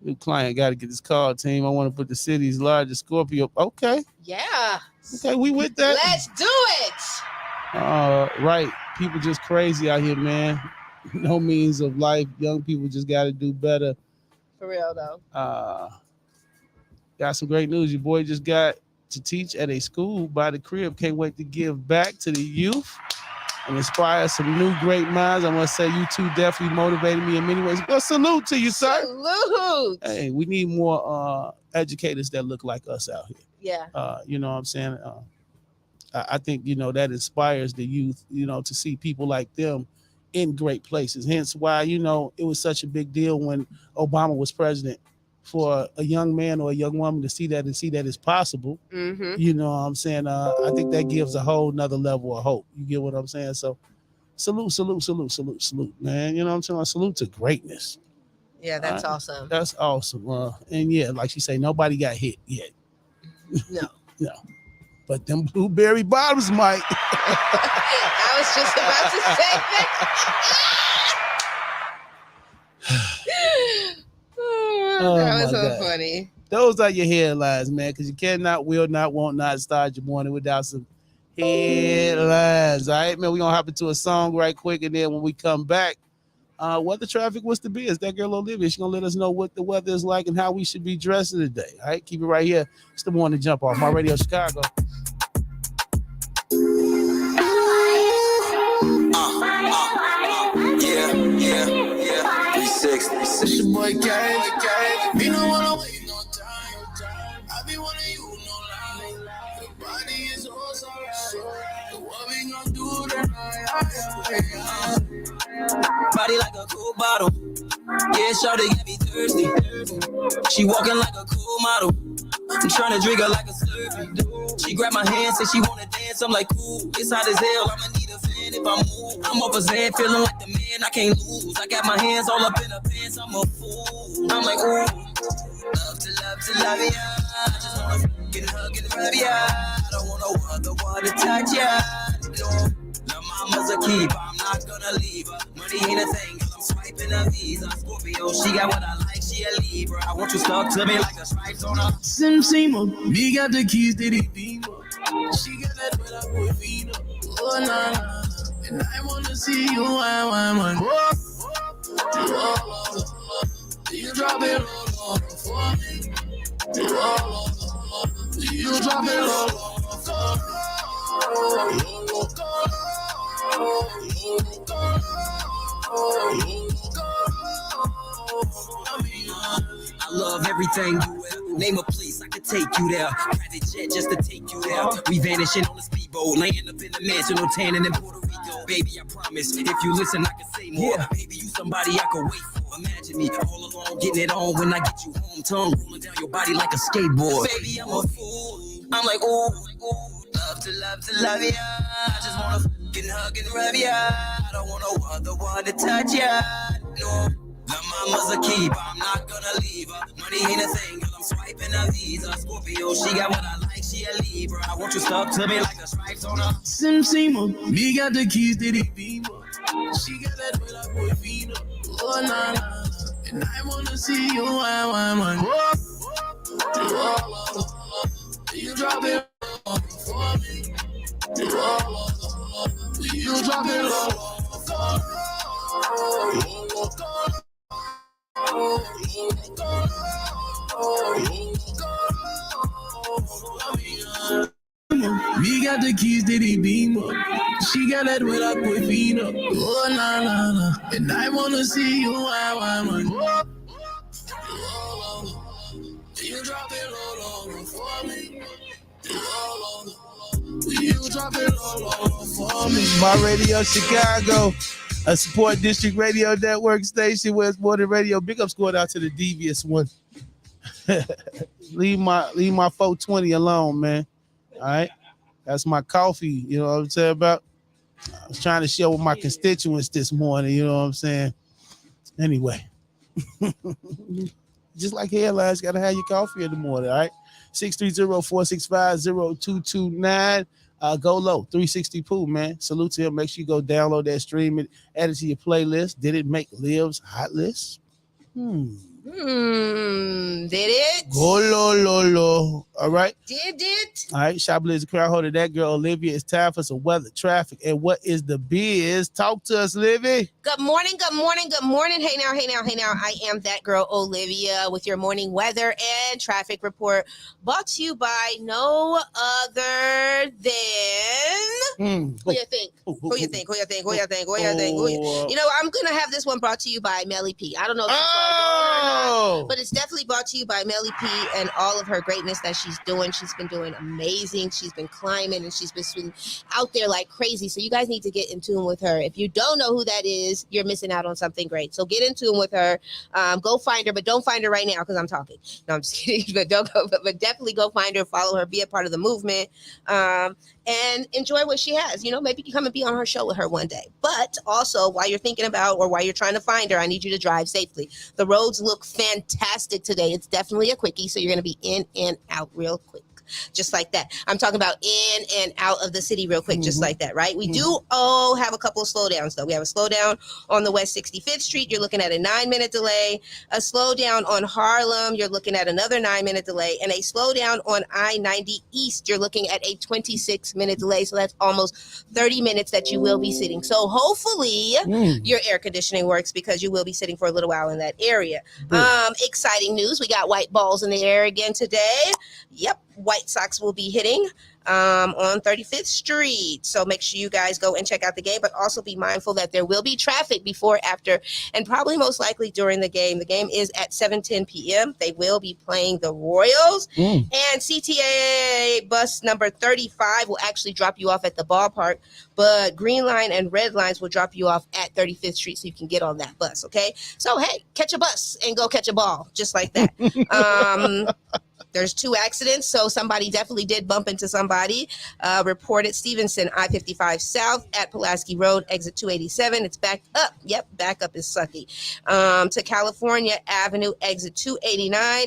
New client got to get this call, team. I want to put the city's largest Scorpio. Okay. Yeah. Okay, we with that. Let's do it. Right. People just crazy out here, man. No means of life. Young people just got to do better. For real, though. Got some great news. Your boy just got to teach at a school by the crib. Can't wait to give back to the youth and inspire some new great minds. I want to say you two definitely motivated me in many ways. Well, salute to you, sir. Salute. Hey, we need more educators that look like us out here. Yeah. You know what I'm saying? I think, that inspires the youth, to see people like them in great places. Hence why, it was such a big deal when Obama was president, for a young man or a young woman to see that and see that it's possible. Mm-hmm. You know what I'm saying? I think that gives a whole nother level of hope. You get what I'm saying? So salute, man. You know what I'm saying? Salute to greatness. Yeah, that's awesome. That's awesome. And yeah, like she say, nobody got hit yet. No. No. But them blueberry bottoms might. I was just about to say that. That was so funny. Those are your headlines, man, because you cannot, will not, won't not start your morning without some headlines. All right, man, we're going to hop into a song right quick, and then when we come back, what the traffic was to be is that girl Olivia. She's going to let us know what the weather is like and how we should be dressing today. All right, keep it right here. It's the Morning Jump Off, My Radio Chicago. Yeah. 360. It's your boy K. Me no wanna wait no time. I be wanting you no lie. The body is all alright. So what we gonna do tonight? Body like a cool bottle. Yeah, shawty get me thirsty. She walking like a cool model. I'm trying to drink her like a Slurpee. She grabbed my hand, said she wanna dance. I'm like, cool. It's hot as hell. I'ma need a fan if I move. I'm off a Zan, feeling like the man I can't lose. I got my hands all up in her pants. I'm a fool. I'm like, ooh. Love to love ya. I just wanna fucking hug and rub ya. I don't want no other one to touch ya. No. Now mama's a keeper. I'm not gonna leave her. Money ain't a thing. I'm swiping a visa. Scorpio, she got what I like. She she a Libra. I want you stuck to me like the stripes on her. Sim Simo, me got the keys to the beamer. She got that with her boy Vina. Oh nah, nah. And I wanna see you, why. You drop it all for me. You drop it all for I love everything you wear. Name a place, I could take you there. Private jet just to take you there. We vanishing on the speedboat, laying up in the mansion, no tanning in Puerto Rico. Baby, I promise, if you listen, I can say more. Baby, you somebody I can wait for. Imagine me all alone, getting it on when I get you home. Tongue rolling down your body like a skateboard. Baby, I'm a fool. I'm like, ooh, love to love ya. I just wanna fucking hug and rub ya. I don't want no other one to touch ya. No. My mama's a keeper, I'm not gonna leave her. Money ain't a thing, girl, I'm swiping a Visa. Scorpio, she got what I like, she a Libra. I want you stuck to me like the stripes on her. Sim Simo, me got the keys to the beamer. She got that with her boy Vina. Oh nah, nah. And I wanna see you, why. You drop it all for me. You drop it all for we got the keys to the beamer. She got that with her boy Vina. Oh nah, nah, nah. And I wanna see you, why. You drop it all over for me. You drop it all over for me. My Radio Chicago, a support district radio network station where it's more than radio. Big ups going out to the devious one. leave my 420 alone, man. All right, that's my coffee. You know what I'm saying about? I was trying to share with my constituents this morning. You know what I'm saying? Anyway, just like headlines, gotta have your coffee in the morning. All right, 630-465-0229. Go low 360 Pooh, man. Salute to him. Make sure you go download that, stream it, add it to your playlist. Did it make Liv's hot list? Did it? Go lo. All right. Did it? All right. Chiblizz, the crowd holder. That girl, Olivia. It's time for some weather, traffic, and what is the biz? Talk to us, Livy. Good morning. Hey now. I am that girl, Olivia, with your morning weather and traffic report, brought to you by no other than who you think? You know, I'm gonna have this one brought to you by Melly P. I don't know if she's or not, but it's definitely brought to you by Melly P and all of her greatness that she's doing. She's been doing amazing. She's been climbing and she's been out there like crazy. So you guys need to get in tune with her. If you don't know who that is, you're missing out on something great. So get in tune with her. Go find her, but don't find her right now because I'm talking. No, I'm just kidding. But don't go. But definitely go find her, follow her, be a part of the movement, and enjoy what she has. You know, maybe you can come and be on her show with her one day. But also, while you're thinking about or while you're trying to find her, I need you to drive safely. The roads look fantastic today. It's definitely a quickie, so you're going to be in and out real quick. Just like that. I'm talking about in and out of the city real quick, just like that, right? We do have a couple of slowdowns, though. We have a slowdown on the West 65th Street. You're looking at a 9-minute delay. A slowdown on Harlem. You're looking at another 9-minute delay. And a slowdown on I-90 East. You're looking at a 26-minute delay. So that's almost 30 minutes that you will be sitting. So hopefully your air conditioning works because you will be sitting for a little while in that area. Exciting news. We got white balls in the air again today. Yep. White Sox will be hitting on 35th Street. So make sure you guys go and check out the game, but also be mindful that there will be traffic before, after, and probably most likely during the game. The game is at 7:10 p.m. They will be playing the Royals. And CTA bus number 35 will actually drop you off at the ballpark, but Green Line and Red Lines will drop you off at 35th Street so you can get on that bus, okay? So, hey, catch a bus and go catch a ball, just like that. There's 2 accidents, so somebody definitely did bump into somebody. Reported Stevenson, I-55 South at Pulaski Road, exit 287. It's backed up. Yep, backup is sucky. To California Avenue, exit 289.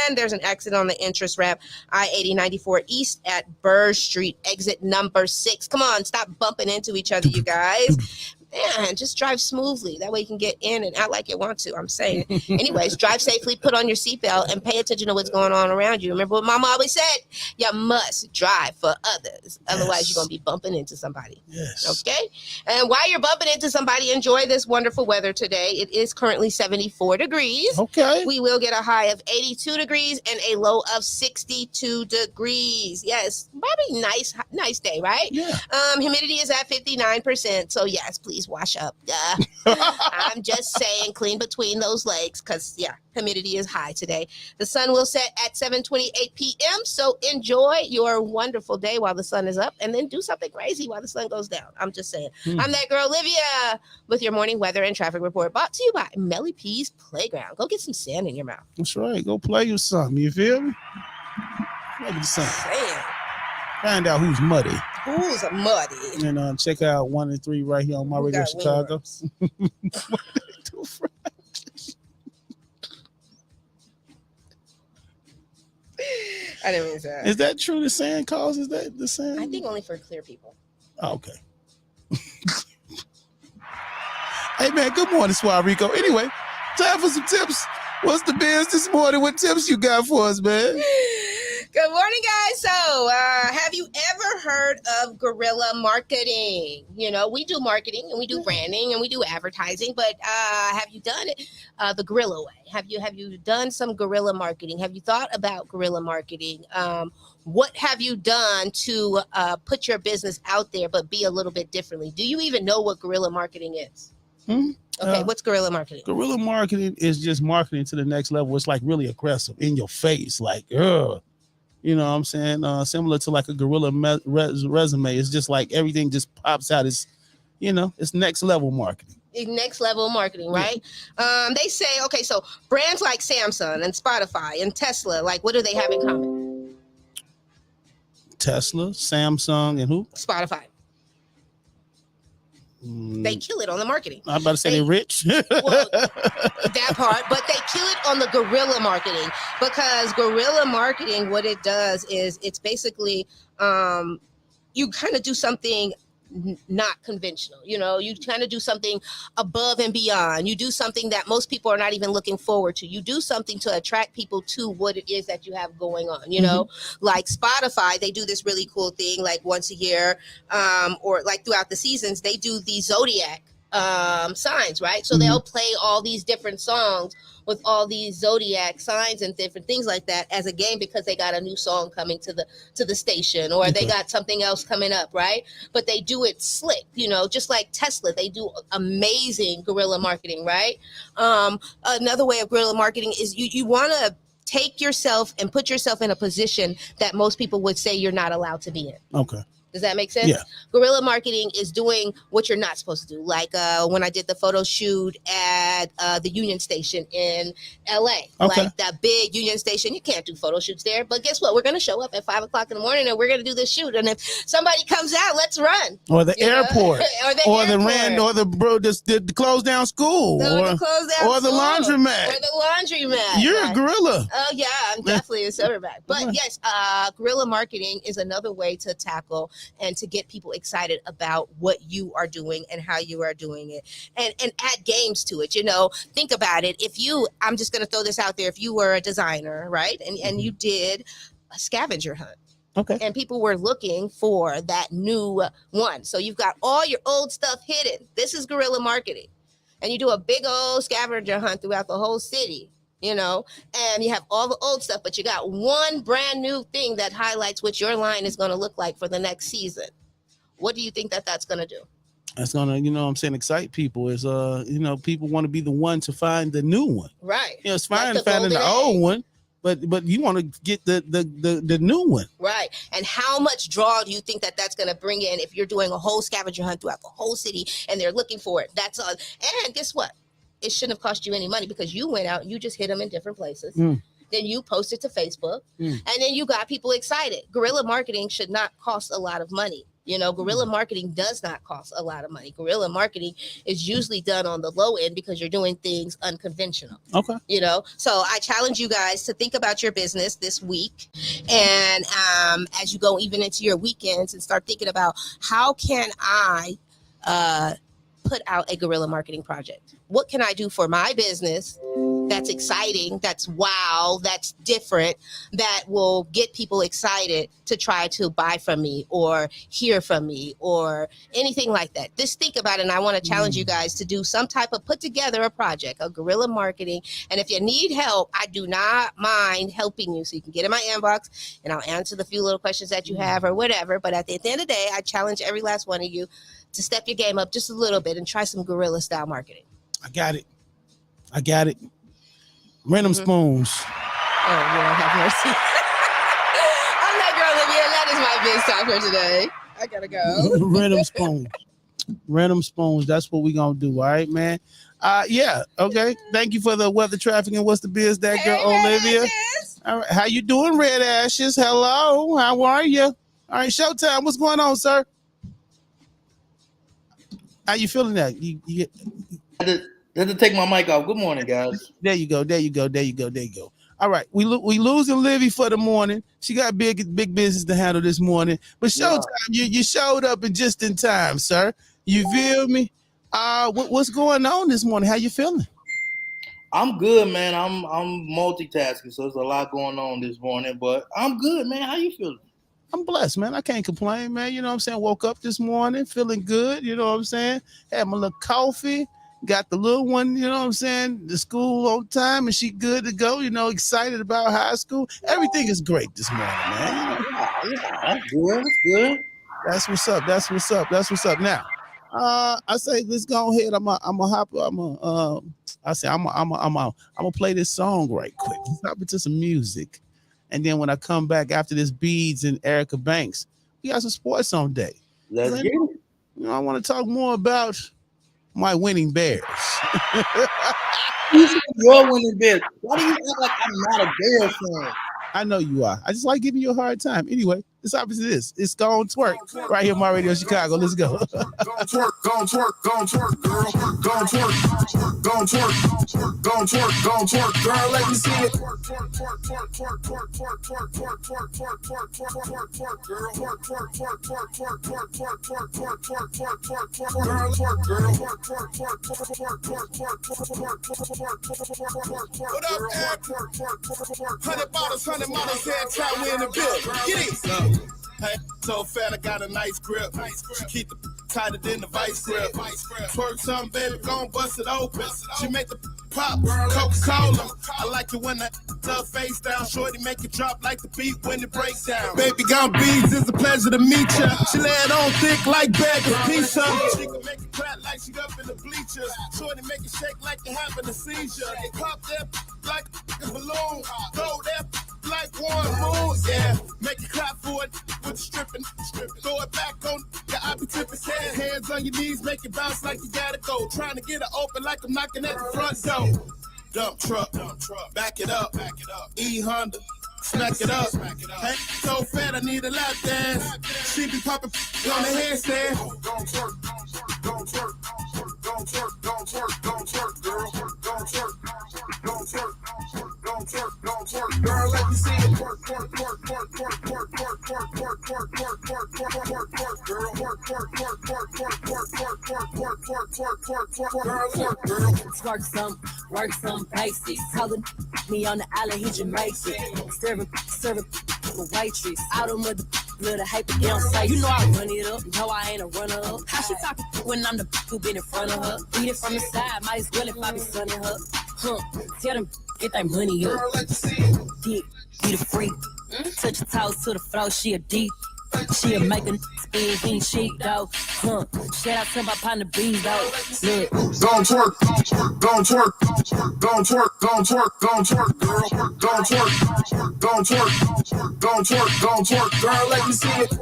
And there's an accident on the entrance ramp, I-80-94 East at Burr Street, exit number 6. Come on, stop bumping into each other, you guys. Yeah, just drive smoothly. That way you can get in and out like you want to. I'm saying. Anyways, drive safely, put on your seatbelt, and pay attention to what's going on around you. Remember what Mama always said? You must drive for others. Otherwise, you're going to be bumping into somebody. Yes. Okay? And while you're bumping into somebody, enjoy this wonderful weather today. It is currently 74 degrees. Okay. We will get a high of 82 degrees and a low of 62 degrees. Yes, probably nice day, right? Yeah. Humidity is at 59%. So yes, please wash up. I'm just saying, clean between those legs, because yeah, humidity is high today. The sun will set at 7:28 p.m. So enjoy your wonderful day while the sun is up, and then do something crazy while the sun goes down. I'm just saying. I'm that girl Olivia with your morning weather and traffic report, brought to you by Melly P's Playground. Go get some sand in your mouth. That's right. Go play with something. You feel me? Play with something. Sand. Find out who's muddy. Who's muddy? And check out 1 and 3 right here on my radio Chicago. I didn't mean that. Is that true? The sand causes that? The sand? I think only for clear people. Oh, okay. Hey, man, good morning, Suarico. Anyway, time for some tips. What's the biz this morning? What tips you got for us, man? Good morning, guys. So, have you ever heard of guerrilla marketing? You know, we do marketing and we do branding and we do advertising, but have you done it the guerrilla way? Have you done some guerrilla marketing? Have you thought about guerrilla marketing? What have you done to put your business out there, but be a little bit differently? Do you even know what guerrilla marketing is? Okay, what's guerrilla marketing? Guerrilla marketing is just marketing to the next level. It's like really aggressive, in your face, like, you know what I'm saying? Similar to like a guerrilla resume. It's just like everything just pops out. It's, you know, it's next level marketing. Next level marketing, right? Yeah. They say, okay, so brands like Samsung and Spotify and Tesla, like, what do they have in common? Tesla, Samsung, and who? Spotify. They kill it on the marketing. I'm about to say they're rich. Well, that part, but they kill it on the guerrilla marketing, because guerrilla marketing, what it does is it's basically you kind of do something not conventional. You know, you kind of do something above and beyond. You do something that most people are not even looking forward to. You do something to attract people to what it is that you have going on. You know, like Spotify, they do this really cool thing like once a year, or like throughout the seasons, they do the Zodiac signs, right? So they'll play all these different songs with all these Zodiac signs and different things like that as a game, because they got a new song coming to the station, or they got something else coming up, right? But they do it slick, you know, just like Tesla. They do amazing guerrilla marketing, right? Another way of guerrilla marketing is you want to take yourself and put yourself in a position that most people would say you're not allowed to be in. Okay. Does that make sense? Yeah. Guerrilla marketing is doing what you're not supposed to do. Like when I did the photo shoot at the Union Station in LA, like that big Union Station, you can't do photo shoots there. But guess what? We're going to show up at 5 o'clock in the morning and we're going to do this shoot. And if somebody comes out, let's run. Or the airport. or the closed down school. Or the laundromat. Or the laundromat. You're a guerrilla. Oh, yeah. I'm definitely a silverback. But yes, guerrilla marketing is another way to tackle and to get people excited about what you are doing and how you are doing it, and add games to it. You know, think about it. I'm just going to throw this out there. If you were a designer, right, and you did a scavenger hunt, okay, and people were looking for that new one, so you've got all your old stuff hidden. This is guerrilla marketing, and you do a big old scavenger hunt throughout the whole city. You know, and you have all the old stuff, but you got one brand new thing that highlights what your line is going to look like for the next season. What do you think that's going to do? That's going to, you know what I'm saying, excite people. Is, you know, people want to be the one to find the new one. Right. You know, it's fine like finding the old one, but you want to get the new one. Right. And how much draw do you think that's going to bring in if you're doing a whole scavenger hunt throughout the whole city and they're looking for it? That's all. And guess what? It shouldn't have cost you any money, because you went out and you just hit them in different places. Then you post it to Facebook, and then you got people excited. Guerrilla marketing should not cost a lot of money. You know, guerrilla marketing does not cost a lot of money. Guerrilla marketing is usually done on the low end because you're doing things unconventional. Okay. You know, so I challenge you guys to think about your business this week. And as you go even into your weekends, and start thinking about, how can I put out a guerrilla marketing project? What can I do for my business that's exciting, that's wow, that's different, that will get people excited to try to buy from me or hear from me or anything like that? Just think about it, and I want to challenge you guys to do some type of put together a project, a guerrilla marketing. And if you need help, I do not mind helping you. So you can get in my inbox and I'll answer the few little questions that you have or whatever. But at the end of the day, I challenge every last one of you to step your game up just a little bit and try some guerrilla style marketing. I got it. Random spoons. Oh, Lord have mercy. I'm that girl, Olivia. That is my biz talk for today. I gotta go. Random spoons. That's what we gonna do. All right, man. Yeah. Okay. Thank you for the weather, traffic, and what's the biz, that girl, Olivia. All right. How you doing, Red Ashes? Hello. How are you? All right. Showtime. What's going on, sir? How you feeling that? I had to take my mic off. Good morning, guys. There you go. All right, we losing Livy for the morning. She got big business to handle this morning. But Showtime, you showed up just in time, sir. You feel me? What's going on this morning? How you feeling? I'm good, man. I'm multitasking, so there's a lot going on this morning. But I'm good, man. How you feeling? I'm blessed, man. I can't complain, man. You know what I'm saying? Woke up this morning feeling good. You know what I'm saying? Had my little coffee. Got the little one, you know what I'm saying, the school on time, and she good to go, you know, excited about high school. Everything is great this morning, man. Yeah, good. That's what's up. Now, I say let's go ahead. I'm gonna play this song right quick. Let's hop into some music, and then when I come back after this, Beads and Erica Banks, we got some sports on day. Let's get it. You know, I want to talk more about my winning Bears. You're winning Bears. Why do you act like I'm not a Bears fan? I know you are. I just like giving you a hard time. Anyway, it's obviously this. It's Gone Twerk right here on my radio Chicago. Let's go. Gone twerk, girl. Gone twerk, girl. Let me see it. What up, Ab? 100 bottles, 100 models, head tap, we in the building. Get it. Hey, so fat, I got a nice grip. She keep it tighter than the vice grip. Twerk something, baby, gon' bust it open. She make the pop, Coca-Cola. I like it when I face down. Shorty make it drop like the beat when it breaks down. Baby, gone beads, it's a pleasure to meet ya. She lay it on thick like bag of pizza. She can make it clap like she up in the bleachers. Shorty make it shake like you're having a seizure. They pop that like a balloon. Throw that like one moon. Yeah, make it clap for it with the stripping. Throw it back on your I be tipping head. Hands on your knees, make it bounce like you gotta go. Trying to get it open like I'm knocking at the front door. Dump truck, back it up. E Honda, smack it up. Hey, so fat, I need a lap dance. She be popping on the handstand. Don't twerk, girl. Don't twerk, girl. Let me see it. Twerk, girl. Twerk some, work some basics. Tell me on the island, he Jamaican. Serve a waitress. Out of mother, little hype again. Say, you know I run it up. No, I ain't a runner up. How she talking when I'm the who been in front of her? Beat it from the side, might as well if I be sunning her. Tell them, get that money up. Dick, be the freak. Touch your toes to the floor, she a deep. She'll make a spin, he ain't cheap, though. Shout out to my partner, Beans, though. Look. Don't twerk, girl. Don't twerk, girl. Let me see it.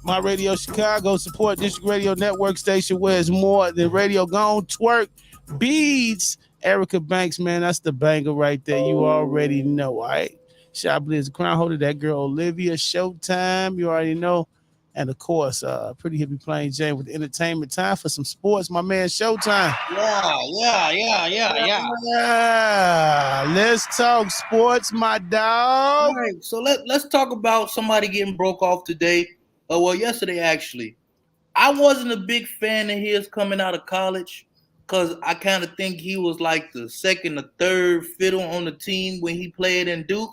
My Radio Chicago, support District Radio Network station where it's more than radio. Gone Twerk, Beads, Erica Banks, man, that's the banger right there. You already know, all right? Chiblizz, crown holder, that girl Olivia, Showtime, you already know. And of course, Pretty Hippie Plain Jane with entertainment. Time for some sports, my man, Showtime. Yeah. Yeah, let's talk sports, my dog. All right, so let's talk about somebody getting broke off today. Well, yesterday actually. I wasn't a big fan of his coming out of college because I kind of think he was like the second or third fiddle on the team when he played in Duke.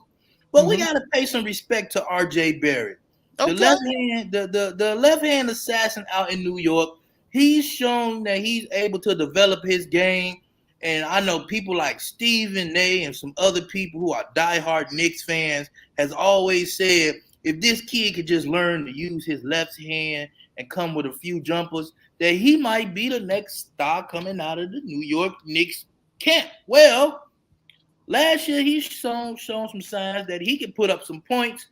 But we got to pay some respect to R.J. Barrett, the left hand, the left hand assassin out in New York. He's shown that he's able to develop his game, and I know people like Stephen A. and some other people who are diehard Knicks fans has always said if this kid could just learn to use his left hand and come with a few jumpers, that he might be the next star coming out of the New York Knicks camp. Well, last year he's shown some signs that he can put up some points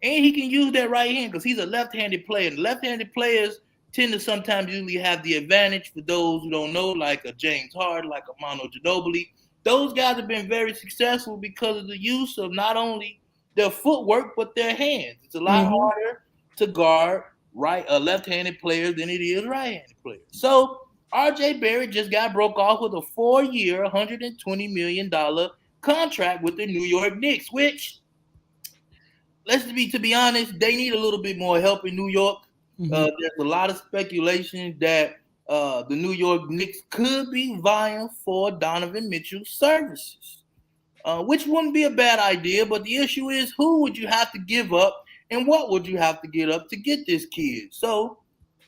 and he can use that right hand because he's a left-handed player. And left-handed players tend to sometimes usually have the advantage for those who don't know, like a James Harden, like a Manu Ginobili. Those guys have been very successful because of the use of not only their footwork, but their hands. It's a lot harder to guard left-handed players than it is right-handed players. So R.J. Barrett just got broke off with a 4-year, $120 million contract with the New York Knicks, which, to be honest, they need a little bit more help in New York. There's a lot of speculation that the New York Knicks could be vying for Donovan Mitchell's services, which wouldn't be a bad idea. But the issue is, who would you have to give up and what would you have to get up to get this kid? So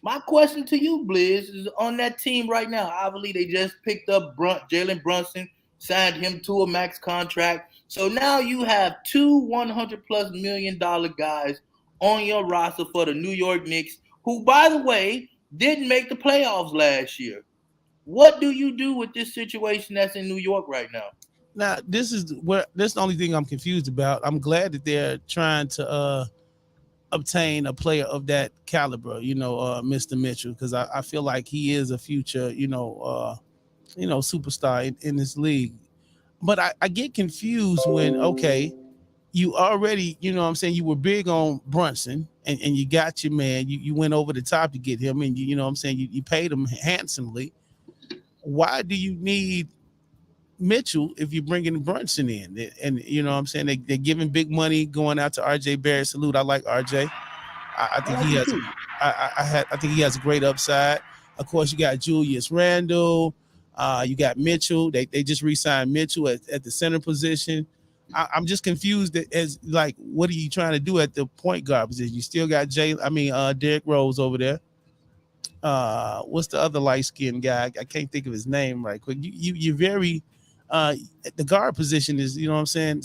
my question to you, Blizz, is on that team right now. Obviously, they just picked up Jalen Brunson, signed him to a max contract. So now you have two $100+ million guys on your roster for the New York Knicks, who, by the way, didn't make the playoffs last year. What do you do with this situation that's in New York right now? Now, this is the only thing I'm confused about. I'm glad that they're trying to obtain a player of that caliber, Mr. Mitchell, because I feel like he is a future, superstar in this league. But I get confused when, you already, you were big on Brunson and you got your man, you went over the top to get him and you paid him handsomely. Why do you need Mitchell if you're bringing Brunson in? And they're giving big money going out to R.J. Barrett. Salute, I like R.J. I think he has I think he has a great upside. Of course, you got Julius Randle, you got Mitchell. They just re-signed Mitchell at the center position. I'm just confused as like, what are you trying to do at the point guard position? You still got Derrick Rose over there. What's the other light-skinned guy? I can't think of his name right quick. You're very the guard position is,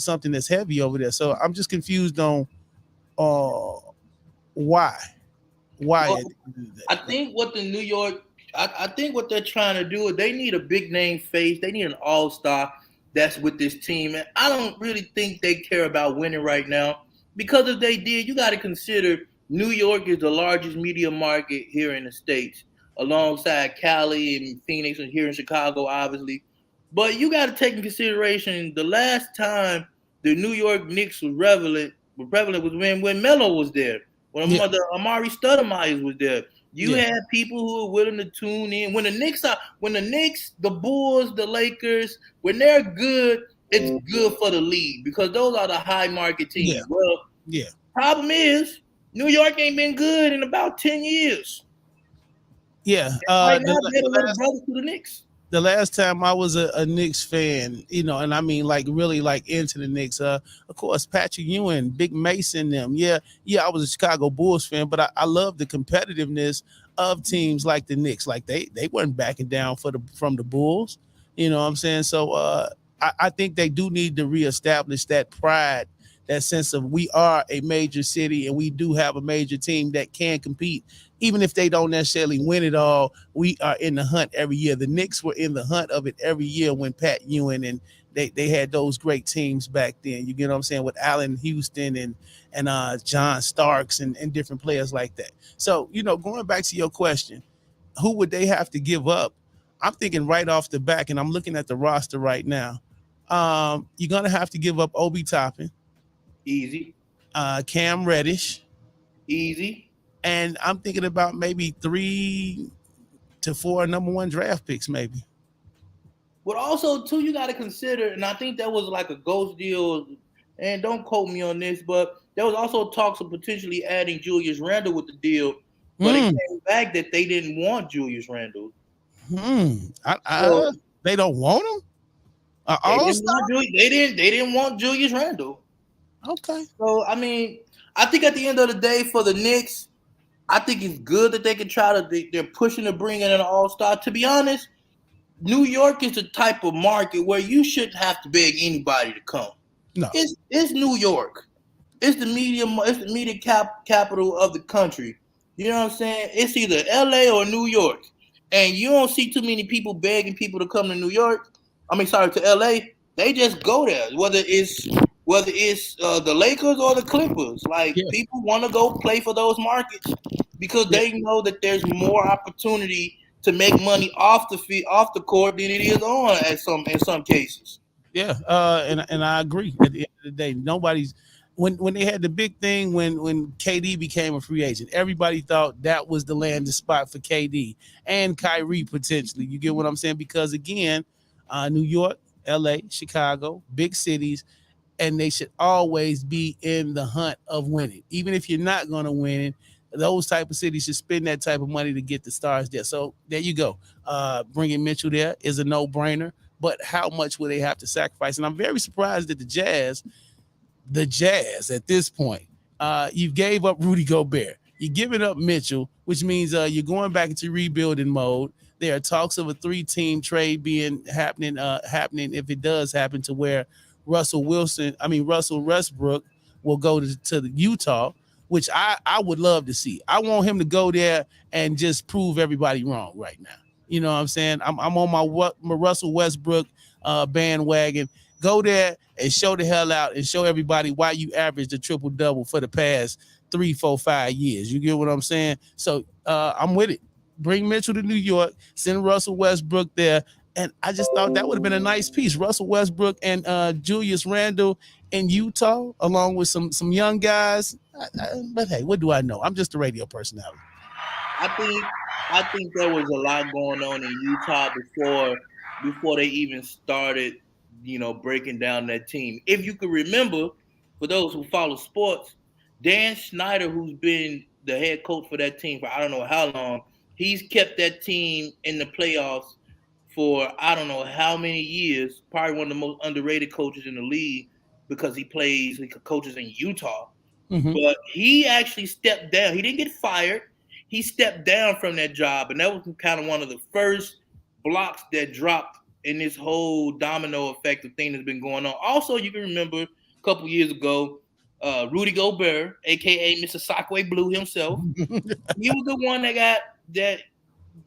something that's heavy over there. So I'm just confused on why. Well, I think what they're trying to do is they need a big name face. They need an all-star that's with this team. And I don't really think they care about winning right now, because if they did, you got to consider New York is the largest media market here in the States, alongside Cali and Phoenix and here in Chicago, obviously. But you got to take in consideration the last time the New York Knicks was prevalent was when Melo was there, when Amari Stoudemire was there. You had people who were willing to tune in. When the Knicks, the Bulls, the Lakers, when they're good, it's good for the league because those are the high market teams. Problem is, New York ain't been good in about 10 years. Right now, they're the little brothers to the Knicks. The last time I was a Knicks fan, and I mean like really like into the Knicks, of course, Patrick Ewing, Big Mason, them. Yeah, I was a Chicago Bulls fan, but I love the competitiveness of teams like the Knicks. Like they weren't backing down from the Bulls. You know what I'm saying? So I think they do need to reestablish that pride, that sense of we are a major city and we do have a major team that can compete. Even if they don't necessarily win it all, we are in the hunt every year. The Knicks were in the hunt of it every year when Pat Ewing and they had those great teams back then. You get what I'm saying? With Allen Houston and John Starks and different players like that. So, going back to your question, who would they have to give up? I'm thinking right off the back, and I'm looking at the roster right now. You're gonna have to give up Obi Toppin, Easy. Cam Reddish, Easy. and I'm thinking about maybe 3 to 4 number 1 draft picks, maybe. But also, too, you got to consider, and I think that was like a ghost deal, and don't quote me on this, but there was also talks of potentially adding Julius Randle with the deal, but it came back that they didn't want Julius Randle. So, they don't want him? They didn't want Julius Randle. Okay. So, I mean, I think at the end of the day for the Knicks, I think it's good that they can they're pushing to bring in an all-star. To be honest, New York is the type of market where you shouldn't have to beg anybody to come. No. It's New York. It's the media capital of the country. You know what I'm saying? It's either LA or New York. And you don't see too many people begging people to come to New York. To LA. They just go there. Whether it's the Lakers or the Clippers. People want to go play for those markets because they know that there's more opportunity to make money off the court than it is on in some cases. Yeah, and I agree. At the end of the day, nobody's when they had the big thing when KD became a free agent, everybody thought that was the landing spot for KD and Kyrie potentially. You get what I'm saying? Because again, New York, LA, Chicago, big cities, and they should always be in the hunt of winning. Even if you're not going to win, those type of cities should spend that type of money to get the stars there. So there you go. Bringing Mitchell there is a no-brainer, but how much will they have to sacrifice? And I'm very surprised that the Jazz at this point, you gave up Rudy Gobert. You're giving up Mitchell, which means you're going back into rebuilding mode. There are talks of a 3-team trade happening if it does happen, to where Russell Westbrook will go to the Utah, which I would love to see. I want him to go there and just prove everybody wrong right now. You know what I'm saying? I'm on my Russell Westbrook bandwagon. Go there and show the hell out and show everybody why you averaged a triple-double for the past 3, 4, 5 years. You get what I'm saying? So I'm with it. Bring Mitchell to New York, send Russell Westbrook there. And I just thought that would have been a nice piece. Russell Westbrook and Julius Randle in Utah, along with some young guys. But hey, what do I know? I'm just a radio personality. I think there was a lot going on in Utah before they even started, breaking down that team. If you could remember, for those who follow sports, Dan Snyder, who's been the head coach for that team for I don't know how long, he's kept that team in the playoffs for I don't know how many years. Probably one of the most underrated coaches in the league because he coaches in Utah. Mm-hmm. But he actually stepped down. He didn't get fired. He stepped down from that job, and that was kind of one of the first blocks that dropped in this whole domino effect of thing that's been going on. Also, you can remember a couple years ago, Rudy Gobert, a.k.a. Mr. Sockaway Blue himself, he was the one that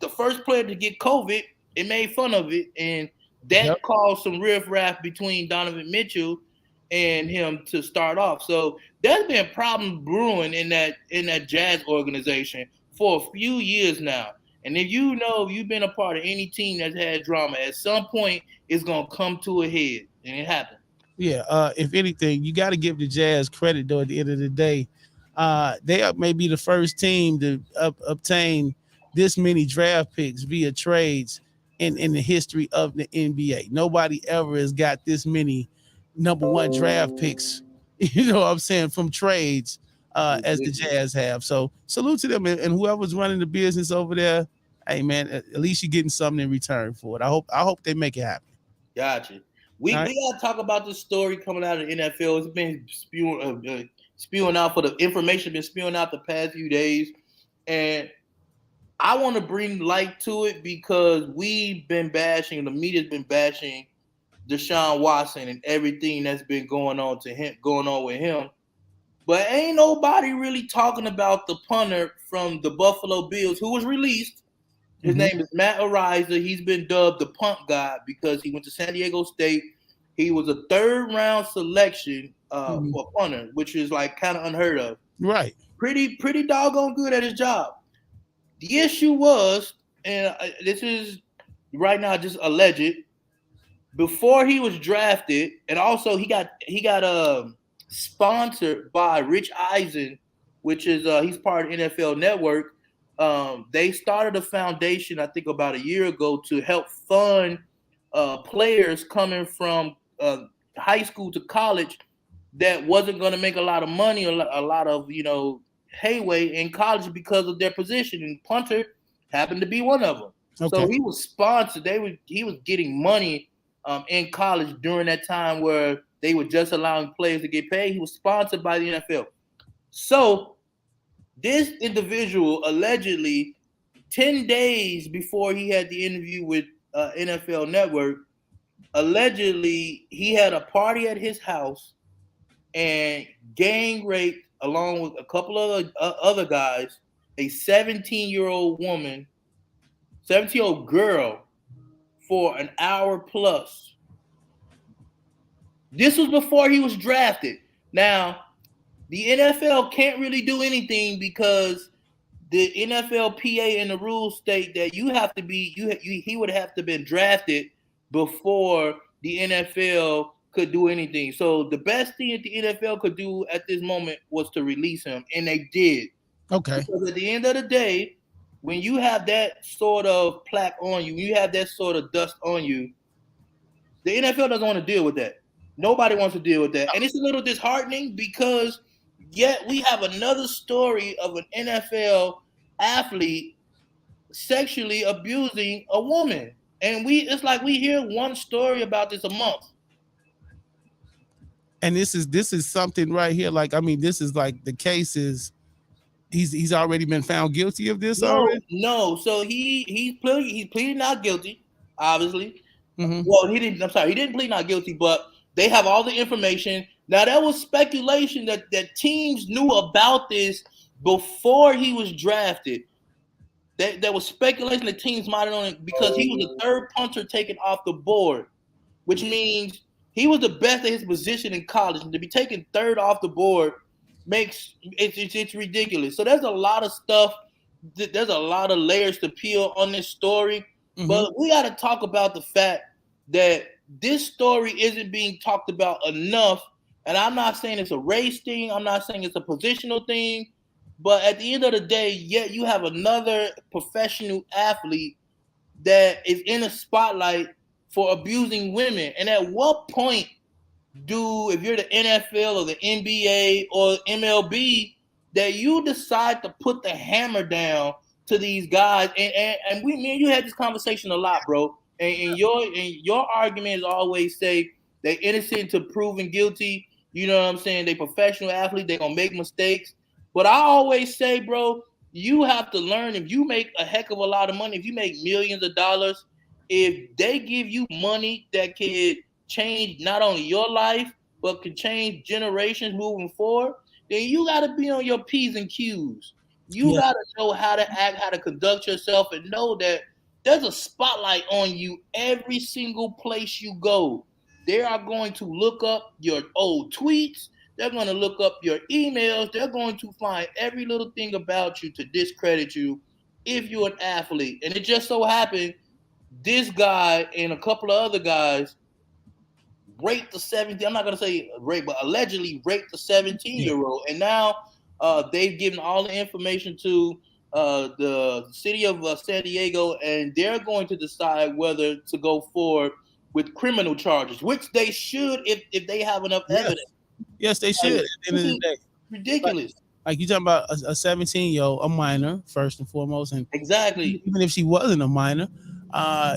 the first player to get COVID. It made fun of it, and that caused some riffraff between Donovan Mitchell and him to start off. So there's been problems brewing in that Jazz organization for a few years now. And if you've been a part of any team that's had drama, at some point it's gonna come to a head, and it happened. Yeah. If anything, you got to give the Jazz credit though. At the end of the day, they may be the first team to obtain this many draft picks via trades in the history of the NBA. Nobody ever has got this many number 1 draft picks, you know what I'm saying, from trades as the Jazz have. So salute to them, and whoever's running the business over there. Hey man, at least you're getting something in return for it. I hope they make it happen. Gotcha. We gotta talk about this story coming out of the NFL. It's been spewing out the information been spewing out the past few days, and I want to bring light to it because we've been bashing, the media's been bashing Deshaun Watson and everything that's been going on with him. But ain't nobody really talking about the punter from the Buffalo Bills who was released. His name is Matt Ariza. He's been dubbed the punt god because he went to San Diego State. He was a 3rd-round selection for punter, which is like kind of unheard of. Right. Pretty doggone good at his job. The issue was, and this is right now, just alleged. Before he was drafted, and also he got sponsored by Rich Eisen, which is he's part of NFL Network. They started a foundation, I think, about a year ago to help fund players coming from high school to college that wasn't going to make a lot of money or a lot of hayway in college because of their position. And punter happened to be one of them. Okay. So he was sponsored. He was getting money in college during that time where they were just allowing players to get paid. He was sponsored by the NFL. So this individual allegedly 10 days before he had the interview with NFL Network, allegedly he had a party at his house and gang raped, along with a couple of other guys, a 17-year-old woman, 17-year-old girl, for an hour plus. This was before he was drafted. Now, the NFL can't really do anything because the NFLPA and the rules state that you have to be he would have to been drafted before the NFL could do anything. So the best thing that the NFL could do at this moment was to release him, and they did. Okay. Because at the end of the day, when you have that sort of plaque on you, you have that sort of dust on you, the NFL doesn't want to deal with that. Nobody wants to deal with that. And it's a little disheartening because yet we have another story of an NFL athlete sexually abusing a woman. And it's like we hear one story about this a month. And this is something right here. Like, I mean, this is like the case is he's already been found guilty of this already? No. So he's pleading not guilty, obviously. Mm-hmm. Well, he didn't plead not guilty, but they have all the information. Now, there was speculation that teams knew about this before he was drafted. There was speculation that teams might have known it because he was the third punter taken off the board, which means he was the best at his position in college. And to be taken third off the board it's ridiculous. So there's a lot of stuff. There's a lot of layers to peel on this story. Mm-hmm. But we got to talk about the fact that this story isn't being talked about enough. And I'm not saying it's a race thing. I'm not saying it's a positional thing. But at the end of the day, yet you have another professional athlete that is in a spotlight for abusing women. And at what point if you're the NFL or the NBA or MLB, that you decide to put the hammer down to these guys? And me and you had this conversation a lot, bro. And your argument is always say they innocent until proven guilty. You know what I'm saying? They professional athlete. They gonna make mistakes. But I always say, bro, you have to learn. If you make a heck of a lot of money, if you make millions of dollars, if they give you money that can change not only your life, but can change generations moving forward, then you got to be on your P's and Q's. You got to know how to act, how to conduct yourself, and know that there's a spotlight on you every single place you go. They are going to look up your old tweets. They're going to look up your emails. They're going to find every little thing about you to discredit you if you're an athlete. And it just so happened this guy and a couple of other guys raped the 17, I'm not going to say rape, but allegedly raped the 17-year-old. And now they've given all the information to the city of San Diego, and they're going to decide whether to go forward with criminal charges, which they should if they have enough evidence. Yes, they should. At the end of the day. Ridiculous. Like you're talking about a 17-year-old, a minor, first and foremost. And exactly. Even if she wasn't a minor,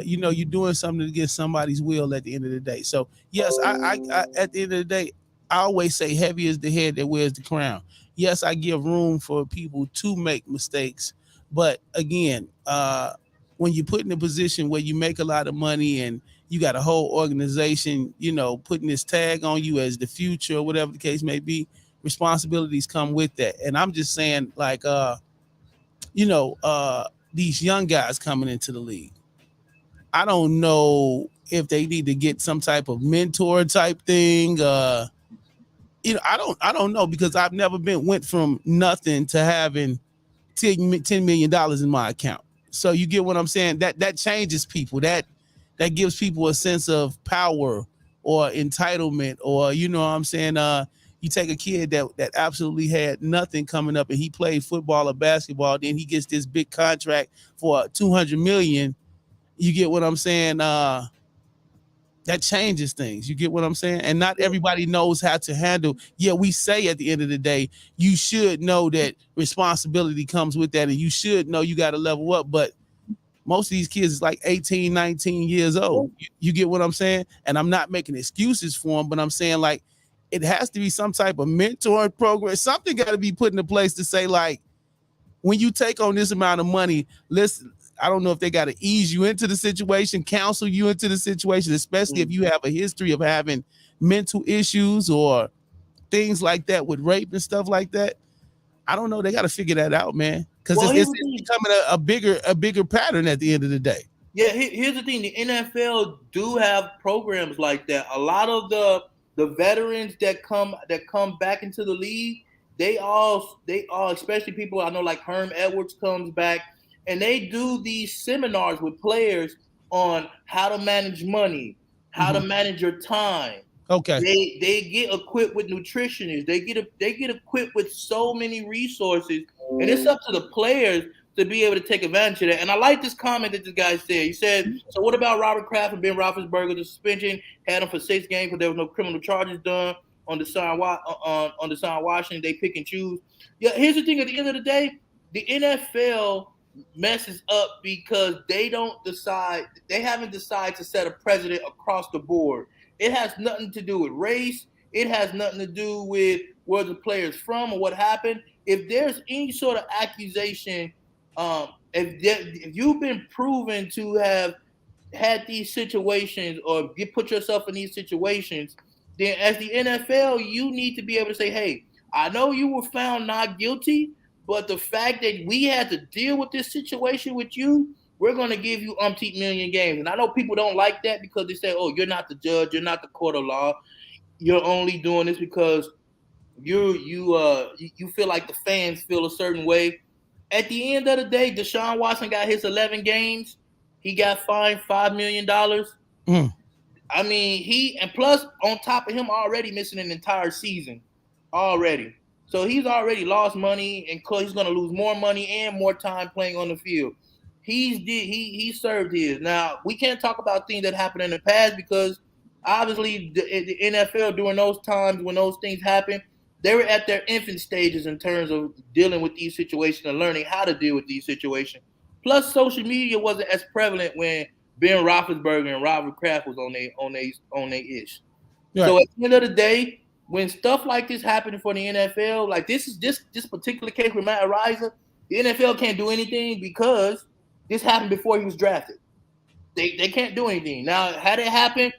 you're doing something to get somebody's will at the end of the day. So yes, I at the end of the day, I always say heavy is the head that wears the crown. Yes, I give room for people to make mistakes, but again, when you put in a position where you make a lot of money and you got a whole organization, putting this tag on you as the future or whatever the case may be, responsibilities come with that. And I'm just saying, like, these young guys coming into the league, I don't know if they need to get some type of mentor type thing. I don't know, because I've never went from nothing to having $10 million in my account. So you get what I'm saying? That changes people. That gives people a sense of power or entitlement, or you know what I'm saying? You take a kid that absolutely had nothing coming up and he played football or basketball, then he gets this big contract for $200 million. You get what I'm saying? That changes things. You get what I'm saying? And not everybody knows how to handle. Yeah, we say at the end of the day, you should know that responsibility comes with that, and you should know you got to level up. But most of these kids is like 18, 19 years old. You get what I'm saying? And I'm not making excuses for them, but I'm saying like it has to be some type of mentoring program. Something got to be put into place to say like, when you take on this amount of money, listen, I don't know if they got to ease you into the situation, counsel you into the situation, especially if you have a history of having mental issues or things like that with rape and stuff like that. I don't know. They got to figure that out, man, because it's becoming a bigger pattern at the end of the day. Yeah, here's the thing: the NFL do have programs like that. A lot of the veterans that come back into the league, they all, especially people I know like Herm Edwards comes back, and they do these seminars with players on how to manage money, how to manage your time. Okay. They get equipped with nutritionists. They get equipped with so many resources, and it's up to the players to be able to take advantage of that. And I like this comment that this guy said. He said, "So what about Robert Kraft and Ben Roethlisberger? The suspension had him for 6 games because there was no criminal charges done on the Deshaun Washington. They pick and choose." Yeah, here's the thing. At the end of the day, the NFL messes up because they haven't decided to set a precedent across the board. It has nothing to do with race. It has nothing to do with where the player's from or what happened. If there's any sort of accusation, if you've been proven to have had these situations or put yourself in these situations, then as the NFL, you need to be able to say, hey, I know you were found not guilty, but the fact that we had to deal with this situation with you, we're going to give you umpteen million games. And I know people don't like that because they say, oh, you're not the judge. You're not the court of law. You're only doing this because you feel like the fans feel a certain way. At the end of the day, Deshaun Watson got his 11 games. He got fined $5 million. I mean, and plus on top of him already missing an entire season already. So he's already lost money, and he's going to lose more money and more time playing on the field. He served his. Now, we can't talk about things that happened in the past because obviously the NFL during those times when those things happen, they were at their infant stages in terms of dealing with these situations and learning how to deal with these situations. Plus, social media wasn't as prevalent when Ben Roethlisberger and Robert Kraft was on their ish. Right. So at the end of the day, when stuff like this happening for the NFL, like this particular case with Matt Araiza, the NFL can't do anything because this happened before he was drafted. They can't do anything. Now, had it happened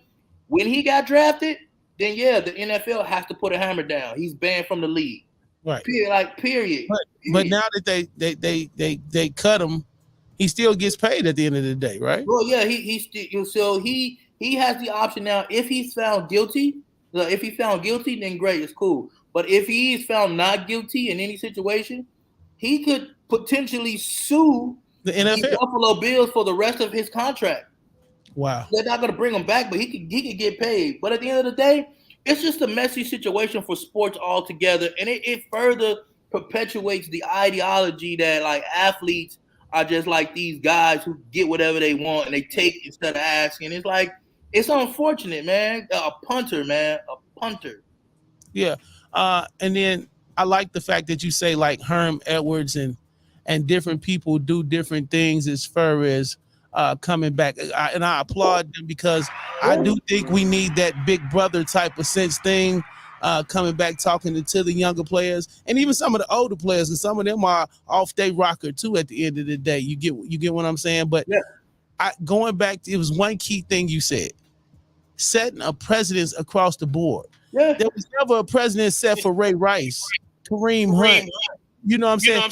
when he got drafted, then yeah, the NFL has to put a hammer down. He's banned from the league. Right. Period. But now that they cut him, he still gets paid at the end of the day, right? Well, yeah, he has the option now. If he's found guilty, then great, it's cool. But if he is found not guilty in any situation, he could potentially sue the NFL, the Buffalo Bills for the rest of his contract. Wow. They're not going to bring him back, but he could get paid. But at the end of the day, it's just a messy situation for sports altogether, and it further perpetuates the ideology that like athletes are just like these guys who get whatever they want and they take instead of asking. It's like, it's unfortunate, man. A punter. Yeah. And then I like the fact that you say like Herm Edwards and different people do different things as far as coming back. And I applaud them because I do think we need that big brother type of sense thing coming back, talking to the younger players and even some of the older players, and some of them are off day rocker too at the end of the day. You get what I'm saying? But yeah. Going back, it was one key thing you said, setting a precedence across the board. Yeah. There was never a precedent set for Ray Rice, Kareem Hunt. You know what I'm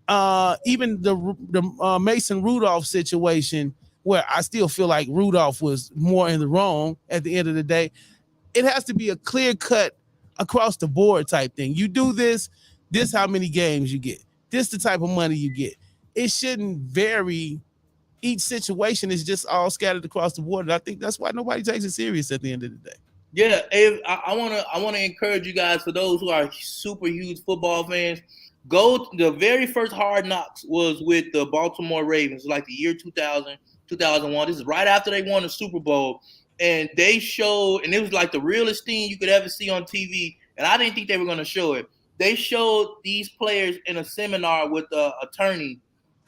saying? Even the Mason Rudolph situation, where I still feel like Rudolph was more in the wrong at the end of the day. It has to be a clear cut across the board type thing. You do this how many games you get. This the type of money you get. it shouldn't vary. Each situation is just all scattered across the board. And I think that's why nobody takes it serious at the end of the day. Yeah, I wanna encourage you guys, for those who are super huge football fans, the very first Hard Knocks was with the Baltimore Ravens, like the year 2000, 2001. This is right after they won the Super Bowl. And they showed, and it was like the realest thing you could ever see on TV. And I didn't think they were going to show it. They showed these players in a seminar with an attorney.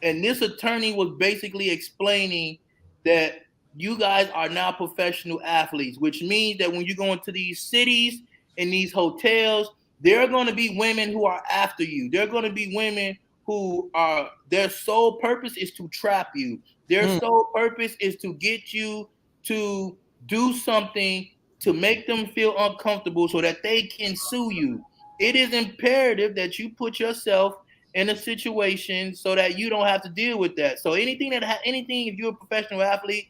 And this attorney was basically explaining that you guys are now professional athletes, which means that when you go into these cities and these hotels, there are going to be women who are after you. There are going to be women who are, their sole purpose is to trap you. Their sole purpose is to get you to do something to make them feel uncomfortable so that they can sue you. It is imperative that you put yourself in a situation so that you don't have to deal with that. So anything, if you're a professional athlete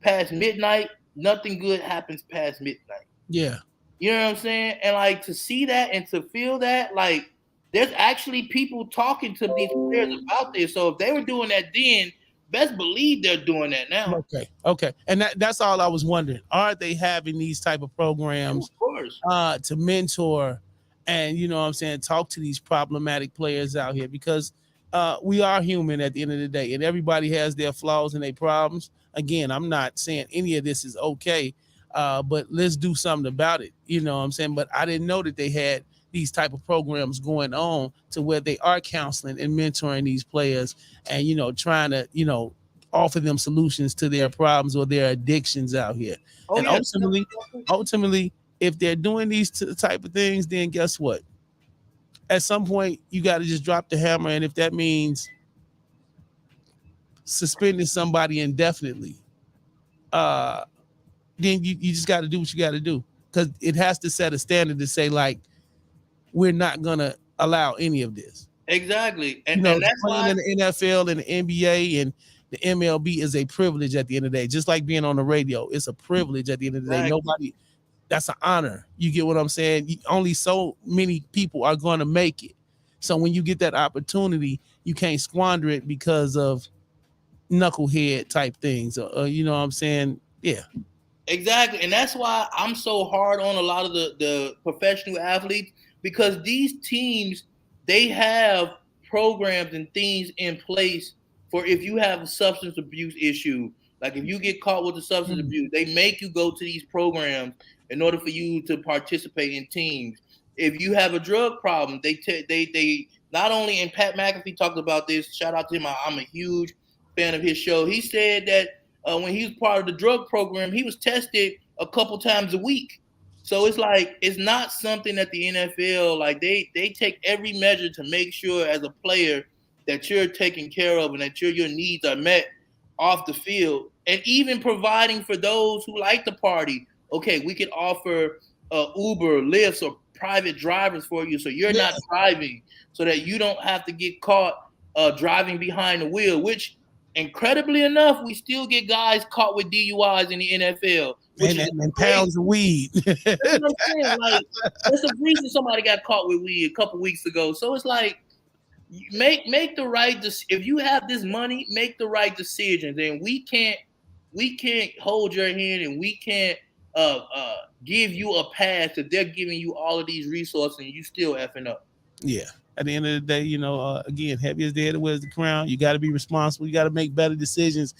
past midnight, nothing good happens past midnight. Yeah. You know what I'm saying? And like, to see that and to feel that, like, there's actually people talking to these players about this. So if they were doing that then, best believe they're doing that now. Okay. And that's all I was wondering. Are they having these type of programs to mentor and, you know what I'm saying, talk to these problematic players out here? Because we are human at the end of the day, and everybody has their flaws and their problems. Again, I'm not saying any of this is okay, but let's do something about it. You know what I'm saying? But I didn't know that they had these type of programs going on to where they are counseling and mentoring these players and, you know, trying to, you know, offer them solutions to their problems or their addictions out here. And ultimately, if they're doing these type of things, then guess what? At some point, you got to just drop the hammer. And if that means suspending somebody indefinitely, then you just got to do what you got to do. Because it has to set a standard to say, like, we're not going to allow any of this. Exactly. And, you know, and that's playing in the NFL and the NBA and the MLB is a privilege at the end of the day. Just like being on the radio, it's a privilege at the end of the day. That's an honor. You get what I'm saying? Only so many people are going to make it. So when you get that opportunity, you can't squander it because of knucklehead type things. You know what I'm saying? Yeah. Exactly. And that's why I'm so hard on a lot of the professional athletes, because these teams, they have programs and things in place for if you have a substance abuse issue. Like if you get caught with a substance abuse, they make you go to these programs in order for you to participate in teams. If you have a drug problem, they not only, and Pat McAfee talked about this, shout out to him, I'm a huge fan of his show. He said that when he was part of the drug program, he was tested a couple times a week. So it's like, it's not something that the NFL, like they take every measure to make sure as a player that you're taken care of and that your needs are met off the field. And even providing for those who like to party. Okay, we can offer Uber, Lyft, or private drivers for you so you're not driving, so that you don't have to get caught driving behind the wheel, which incredibly enough, we still get guys caught with DUIs in the NFL. And pounds of weed. That's what I'm saying. Like, there's a reason somebody got caught with weed a couple weeks ago. So it's like, make the right decision. If you have this money, make the right decisions. And we can't hold your hand, and we can't give you a pass if they're giving you all of these resources and you still effing up. Yeah. At the end of the day, you know, again, heavy as the head wears the crown. You got to be responsible. You got to make better decisions.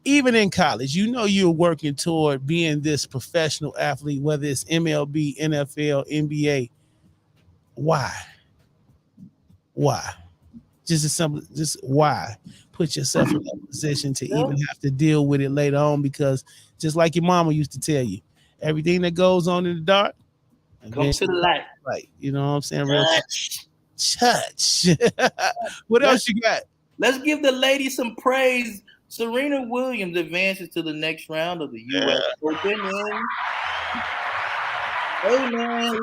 Even in college, you know, you're working toward being this professional athlete, whether it's MLB, NFL, NBA. Why? Just as simple, just why? Put yourself in that position to even have to deal with it later on, because just like your mama used to tell you, everything that goes on in the dark comes to the light. Right. You know what I'm saying? Real touch. What else you got? Let's give the lady some praise. Serena Williams advances to the next round of the U.S. Open. Hey man,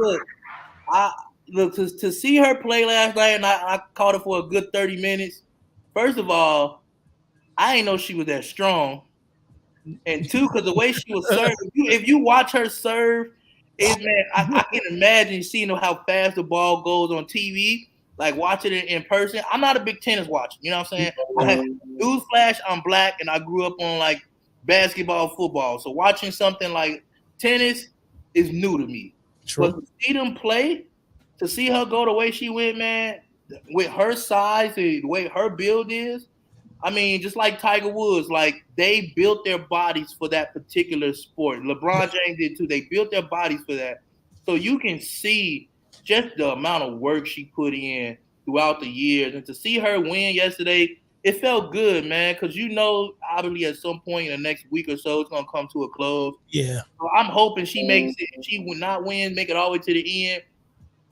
look, to see her play last night, and I caught her for a good 30 minutes. First of all, I didn't know she was that strong. And two, because the way she was serving, if you watch her serve, I can imagine seeing how fast the ball goes on TV. like watching it in person. I'm not a big tennis watcher. You know what I'm saying? I have newsflash, I'm black, and I grew up on like basketball, football. So watching something like tennis is new to me. True. But to see them play, to see her go the way she went, man, with her size, the way her build is, I mean, just like Tiger Woods, like they built their bodies for that particular sport. LeBron James did too. They built their bodies for that. So you can see just the amount of work she put in throughout the years. And to see her win yesterday, it felt good, man, because you know, obviously at some point in the next week or so, it's going to come to a close. Yeah. So I'm hoping she makes it. She will not win, make it all the way to the end.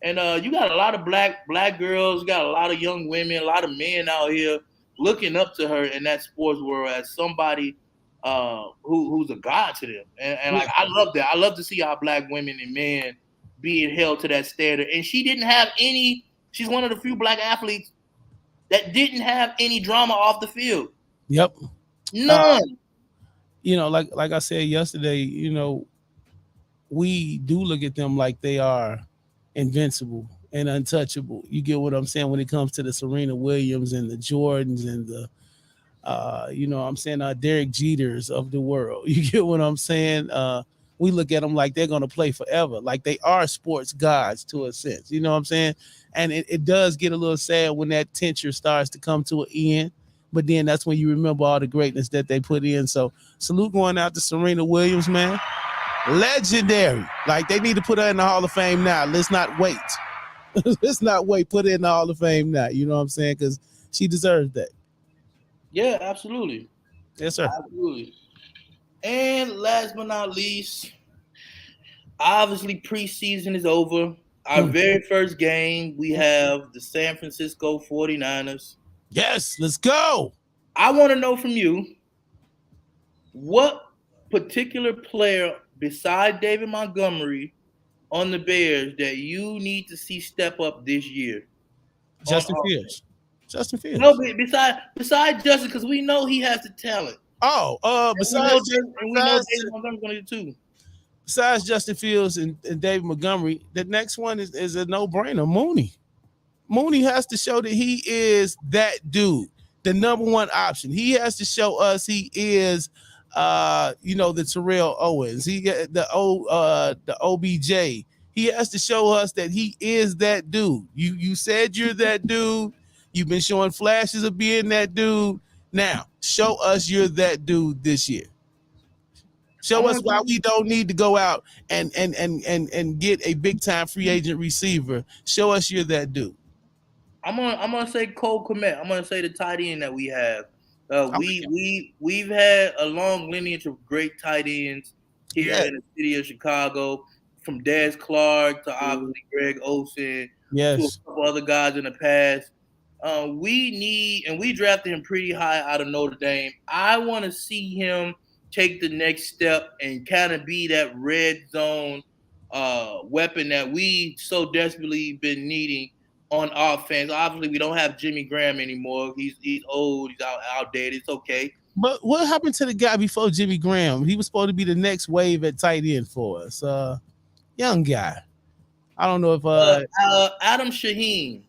And you got a lot of black girls, you got a lot of young women, a lot of men out here looking up to her in that sports world as somebody who's a god to them. And like I love that. I love to see our black women and men being held to that standard. And she didn't have any. She's one of the few black athletes that didn't have any drama off the field. Yep. None. You know, like I said yesterday, you know, we do look at them like they are invincible and untouchable. You get what I'm saying when it comes to the Serena Williams and the Jordans and the you know what I'm saying, Derek Jeters of the world. You get what I'm saying? We look at them like they're going to play forever, like they are sports gods to a sense. You know what I'm saying? And it does get a little sad when that tenure starts to come to an end. But then that's when you remember all the greatness that they put in. So salute going out to Serena Williams, man. Legendary. Like they need to put her in the Hall of Fame now. Let's not wait. Let's not wait. Put her in the Hall of Fame now. You know what I'm saying? Because she deserves that. Yeah, absolutely. Yes, sir. Absolutely. And last but not least, obviously preseason is over. Our very first game, we have the San Francisco 49ers. Yes, let's go. I want to know from you, what particular player beside David Montgomery on the Bears that you need to see step up this year? Justin Fields. Justin Fields. No, besides Justin, because we know he has the talent. Besides Justin Fields and David Montgomery, the next one is a no-brainer. Mooney. Mooney has to show that he is that dude, the number one option. He has to show us he is the Terrell Owens. He the OBJ. He has to show us that he is that dude. You said you're that dude. You've been showing flashes of being that dude. Now, show us you're that dude this year. Show us why we don't need to go out and get a big time free agent receiver. Show us you're that dude. I'm gonna say Cole Kmet. I'm gonna say the tight end that we have. We've had a long lineage of great tight ends here in the city of Chicago, from Des Clark to obviously Greg Olsen, to a couple other guys in the past. We drafted him pretty high out of Notre Dame. I want to see him take the next step and kind of be that red zone weapon that we so desperately been needing on offense. Obviously, we don't have Jimmy Graham anymore. He's old. He's outdated. It's okay. But what happened to the guy before Jimmy Graham? He was supposed to be the next wave at tight end for us. Young guy. I don't know if Adam Shaheen.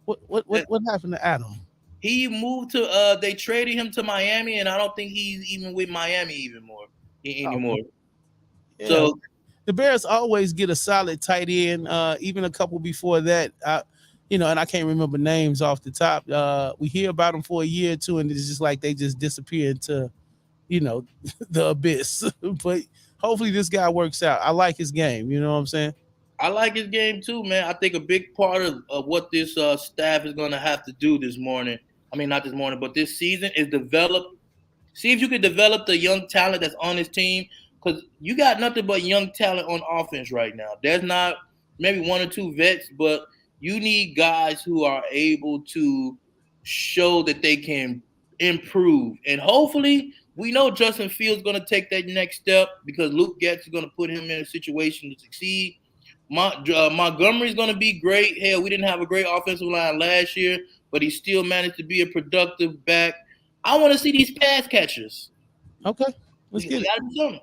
What happened to Adam? He moved to they traded him to Miami, and I don't think he's even with Miami anymore. Yeah. So the Bears always get a solid tight end, even a couple before that. And I can't remember names off the top. We hear about them for a year or two, and it's just like they just disappear into, the abyss. But hopefully this guy works out. I like his game. You know what I'm saying? I like his game too, man. I think a big part of what this staff is going to have to do this season is see if you can develop the young talent that's on this team, because you got nothing but young talent on offense right now. There's not maybe one or two vets, but you need guys who are able to show that they can improve. And hopefully, we know Justin Fields is going to take that next step because Luke Getz is going to put him in a situation to succeed. Montgomery's going to be great. Hell, we didn't have a great offensive line last year, but he still managed to be a productive back. I want to see these pass catchers. Okay, let's get it.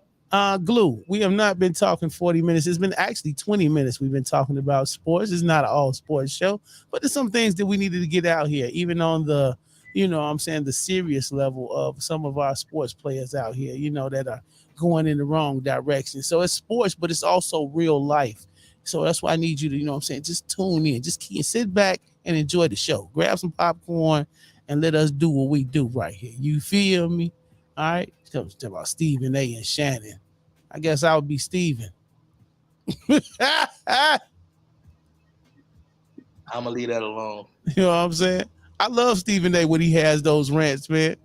Glue, we have not been talking 40 minutes. It's been actually 20 minutes we've been talking about sports. It's not an all sports show, but there's some things that we needed to get out here, even on the, the serious level of some of our sports players out here, that are going in the wrong direction. So it's sports, but it's also real life. So that's why I need you to, just tune in. Just sit back and enjoy the show. Grab some popcorn and let us do what we do right here. You feel me? All right. Talk about Stephen A. and Shannon. I guess I would be Steven. I'm gonna leave that alone. You know what I'm saying? I love Stephen A. when he has those rants, man.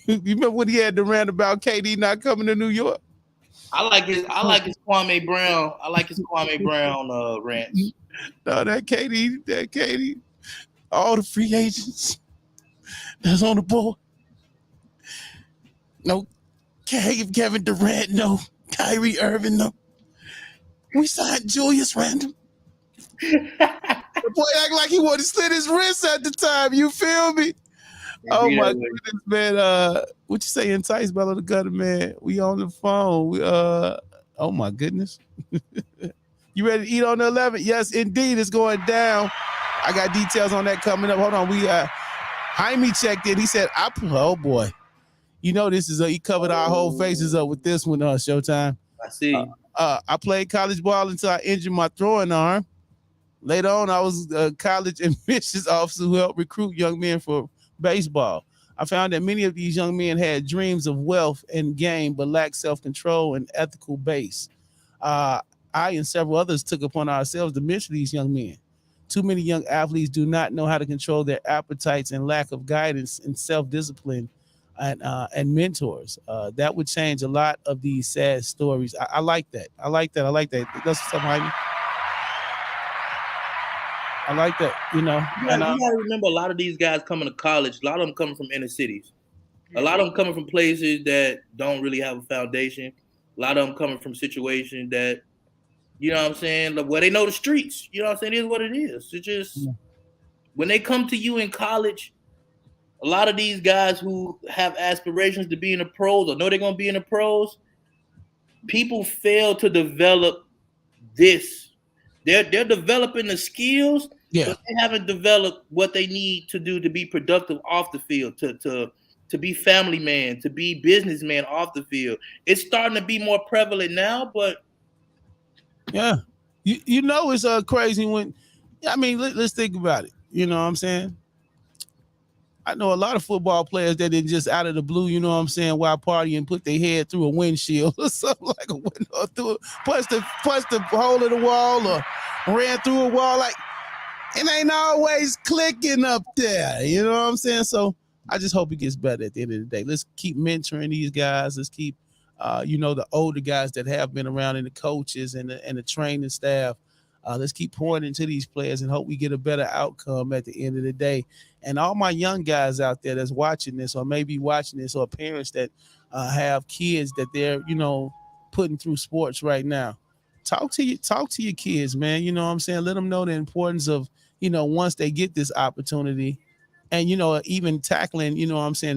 You remember when he had the rant about KD not coming to New York? I like his Kwame Brown. I like his Kwame Brown rants. No, that KD, all the free agents that's on the board. No, Kevin Durant, no. Kyrie Irving, no. We signed Julius Randle. The boy act like he wanted to slit his wrist at the time. You feel me? Oh my goodness, man. What you say, Entice Bello the Gutter, man? We on the phone. Oh my goodness. You ready to eat on the 11th? Yes, indeed. It's going down. I got details on that coming up. Hold on. Jaime checked in. He said, oh boy. This is he covered our whole faces up with this one, Showtime. I see. I played college ball until I injured my throwing arm. Later on, I was a college admissions officer who helped recruit young men for baseball. I found that many of these young men had dreams of wealth and gain, but lacked self-control and ethical base. I and several others took upon ourselves to mentor these young men. Too many young athletes do not know how to control their appetites and lack of guidance and self-discipline and mentors. That would change a lot of these sad stories. I like that. I like that. That's something I like that, You gotta remember, a lot of these guys coming to college, a lot of them coming from inner cities. A lot of them coming from places that don't really have a foundation. A lot of them coming from situations that, like, where they know the streets. You know what I'm saying? It is what it is. It's just, when they come to you in college, a lot of these guys who have aspirations to be in the pros or know they're going to be in the pros, people fail to develop this. They're developing the skills, but they haven't developed what they need to do to be productive off the field, to be family man, to be businessman off the field. It's starting to be more prevalent now, but yeah, it's crazy when. I mean, let's think about it. You know what I'm saying? I know a lot of football players that didn't just out of the blue, while partying, put their head through a windshield or something like a window through it, punched the hole in the wall or ran through a wall. Like, it ain't always clicking up there. You know what I'm saying? So I just hope it gets better at the end of the day. Let's keep mentoring these guys. Let's keep, the older guys that have been around and the coaches and the training staff. Let's keep pouring into these players and hope we get a better outcome at the end of the day. And all my young guys out there that's watching this or maybe watching this, or parents that have kids that they're, putting through sports right now, talk to your kids, man. You know what I'm saying? Let them know the importance of, once they get this opportunity and, even tackling,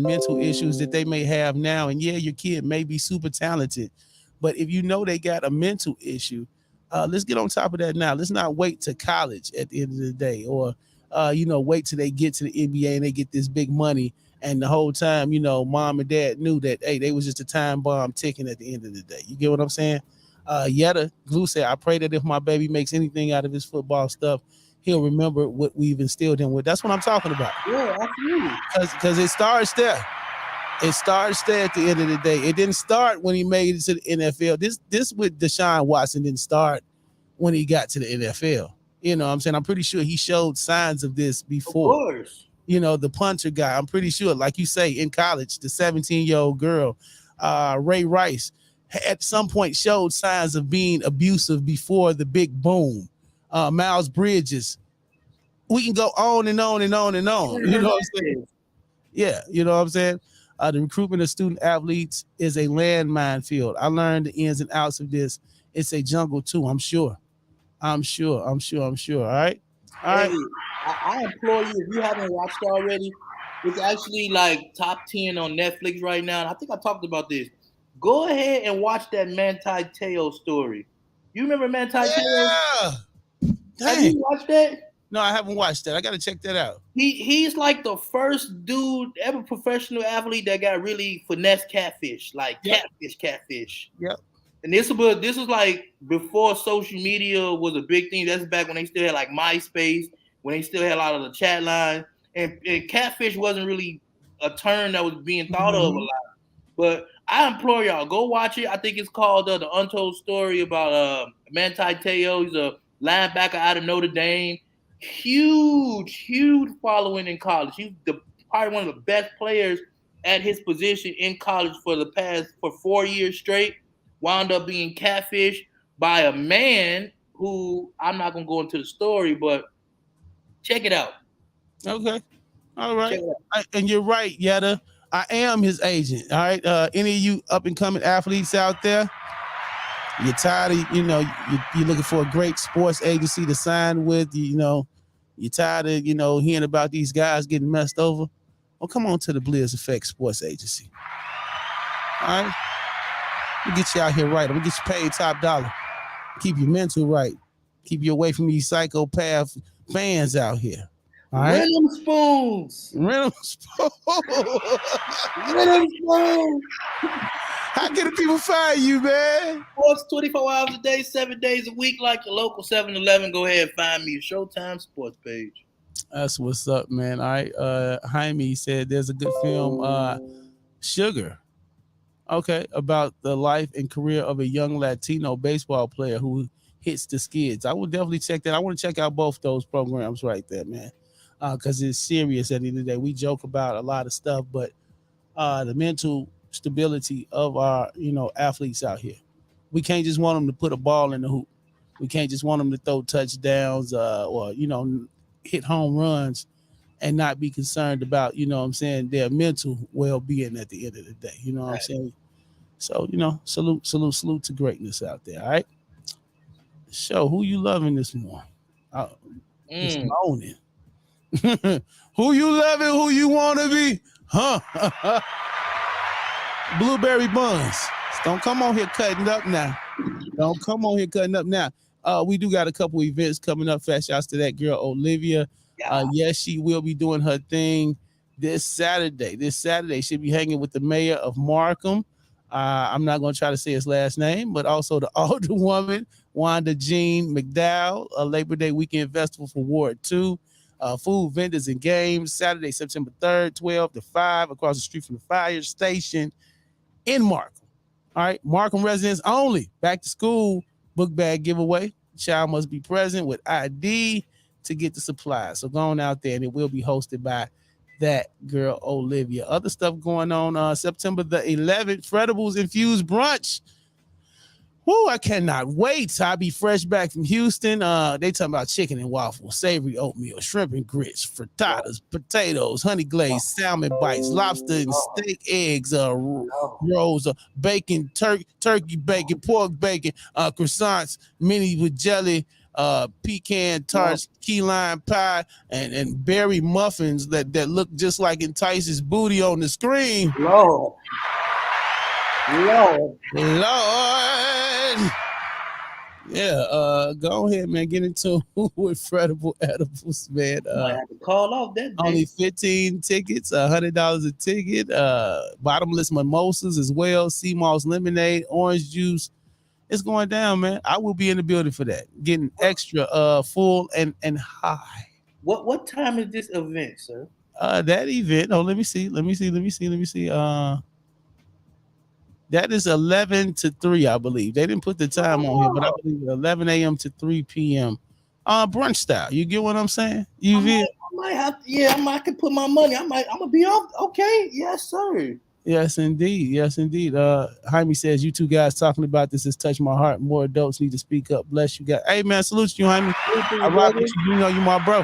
mental issues that they may have now. And yeah, your kid may be super talented, but if they got a mental issue, let's get on top of that now. Let's not wait to college at the end of the day, or wait till they get to the NBA and they get this big money, and the whole time, mom and dad knew that, hey, they was just a time bomb ticking at the end of the day. You get what I'm saying? Yetta Glue said, I pray that if my baby makes anything out of his football stuff, he'll remember what we've instilled him with. That's what I'm talking about. Yeah, absolutely. Because it starts there. It starts there at the end of the day. It didn't start when he made it to the NFL. This with Deshaun Watson didn't start when he got to the NFL. You know what I'm saying? I'm pretty sure he showed signs of this before. Of course. The punter guy, I'm pretty sure, like you say, in college, the 17-year-old girl, Ray Rice, at some point showed signs of being abusive before the big boom. Miles Bridges. We can go on and on and on and on. You know what I'm saying? Yeah, you know what I'm saying? The recruitment of student athletes is a landmine field. I learned the ins and outs of this. It's a jungle too, I'm sure. All right. Hey, I implore you, if you haven't watched it already, it's actually like top 10 on Netflix right now. And I think I talked about this. Go ahead and watch that Manti Te'o story. You remember Manti Te'o? Yeah. Have Dang. you watched that? No, I haven't watched that. I got to check that out. He's like the first dude ever professional athlete that got really finesse catfish, like catfish. Yep. And this was like before social media was a big thing. That's back when they still had like MySpace, when they still had a lot of the chat lines, and catfish wasn't really a term that was being thought of a lot. But I implore y'all, go watch it. I think it's called The Untold Story about Manti Te'o. He's a linebacker out of Notre Dame. Huge following in college. He's probably one of the best players at his position in college for 4 years straight. Wound up being catfished by a man who I'm not gonna go into the story, but check it out. Okay, all right. And you're right, Yetta. I am his agent. All right. Any of you up and coming athletes out there, you're tired of, you're looking for a great sports agency to sign with, you're tired of, hearing about these guys getting messed over. Well, come on to the Blizz Effect Sports Agency. All right. We'll get you out here right. I'm gonna get you paid top dollar. Keep your mental right. Keep you away from these psychopath fans out here. All right. Rhythm spoons. Rhythm spoons. Rhythm spoons. How can the people find you, man? Sports 24 hours a day, 7 days a week, like your local 7-Eleven. Go ahead and find me. Showtime Sports page. That's what's up, man. All right. Jaime said there's a good film, Sugar. Okay, about the life and career of a young Latino baseball player who hits the skids. I would definitely check that. I want to check out both those programs right there, man, because it's serious at the end of the day. We joke about a lot of stuff, but the mental stability of our, athletes out here. We can't just want them to put a ball in the hoop. We can't just want them to throw touchdowns or, hit home runs and not be concerned about, their mental well-being at the end of the day. You know what I'm saying? So, salute to greatness out there. All right. So who you loving this morning? This morning. Who you loving? Who you want to be? Huh? Blueberry buns. Don't come on here cutting up now. We do got a couple events coming up. Fast shouts to that girl, Olivia. Yes, she will be doing her thing this Saturday. She'll be hanging with the mayor of Markham. I'm not going to try to say his last name, but also the alderwoman, Wanda Jean McDowell, a Labor Day weekend festival for Ward 2. Food vendors and games, Saturday, September 3rd, 12 to 5, across the street from the fire station in Markham. All right, Markham residents only. Back to school book bag giveaway. Child must be present with ID to get the supplies. So going out there, and it will be hosted by that girl, Olivia. Other stuff going on September the 11th, Fredibles Infused Brunch. Woo, I cannot wait. I'll be fresh back from Houston. They talking about chicken and waffles, savory oatmeal, shrimp and grits, frittatas, potatoes, honey glazed, salmon bites, lobster and steak eggs, rolls, bacon, turkey bacon, pork bacon, croissants, mini with jelly, pecan tarts, key lime pie, and berry muffins that look just like Entice's booty on the screen. Lord. Yeah, go ahead, man. Get into with Fredible Edibles, man. I have to call off that day. Only 15 tickets, $100 a ticket. Bottomless mimosas as well. Sea moss lemonade, orange juice. It's going down, man. I will be in the building for that. Getting extra full and high. What time is this event, sir? That event. Oh, let me see. That is 11 to 3, I believe. They didn't put the time on here, but I believe 11 a.m. to 3 p.m. Brunch style. You get what I'm saying? I might have to, I can put my money. I'm gonna be off. Okay, yes, sir. Yes, indeed. Jaime says, you two guys talking about this has touched my heart. More adults need to speak up. Bless you guys. Hey, man, salute you, Jaime. I rock with you. You know you my bro.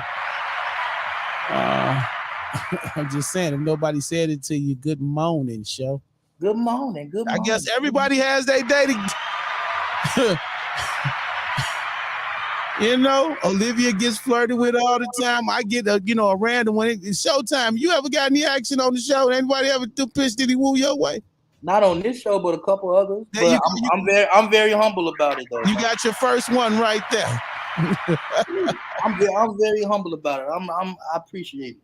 I'm just saying, if nobody said it to you, good morning, show. Good morning. I guess everybody has their day to... Olivia gets flirted with all the time. I get a random one. It's showtime. You ever got any action on the show? Anybody ever pitched any woo your way? Not on this show, but a couple others. Yeah, But I'm very humble about it though. You got your first one right there. I'm very humble about it. I appreciate it.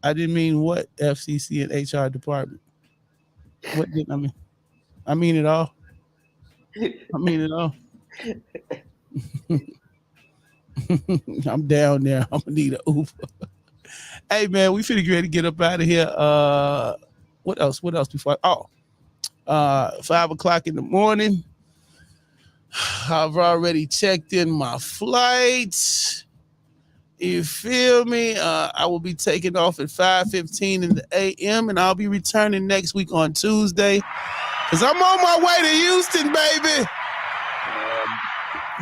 I didn't mean what FCC and HR department. What did I mean? I mean it all. I mean it all. I'm down there. I'm gonna need an Uber. Hey man, we finna get ready to get up out of here. What else? What else before? 5 o'clock in the morning. I've already checked in my flights. You feel me? I will be taking off at 5:15 in the a.m. and I'll be returning next week on Tuesday. Cause I'm on my way to Houston, baby.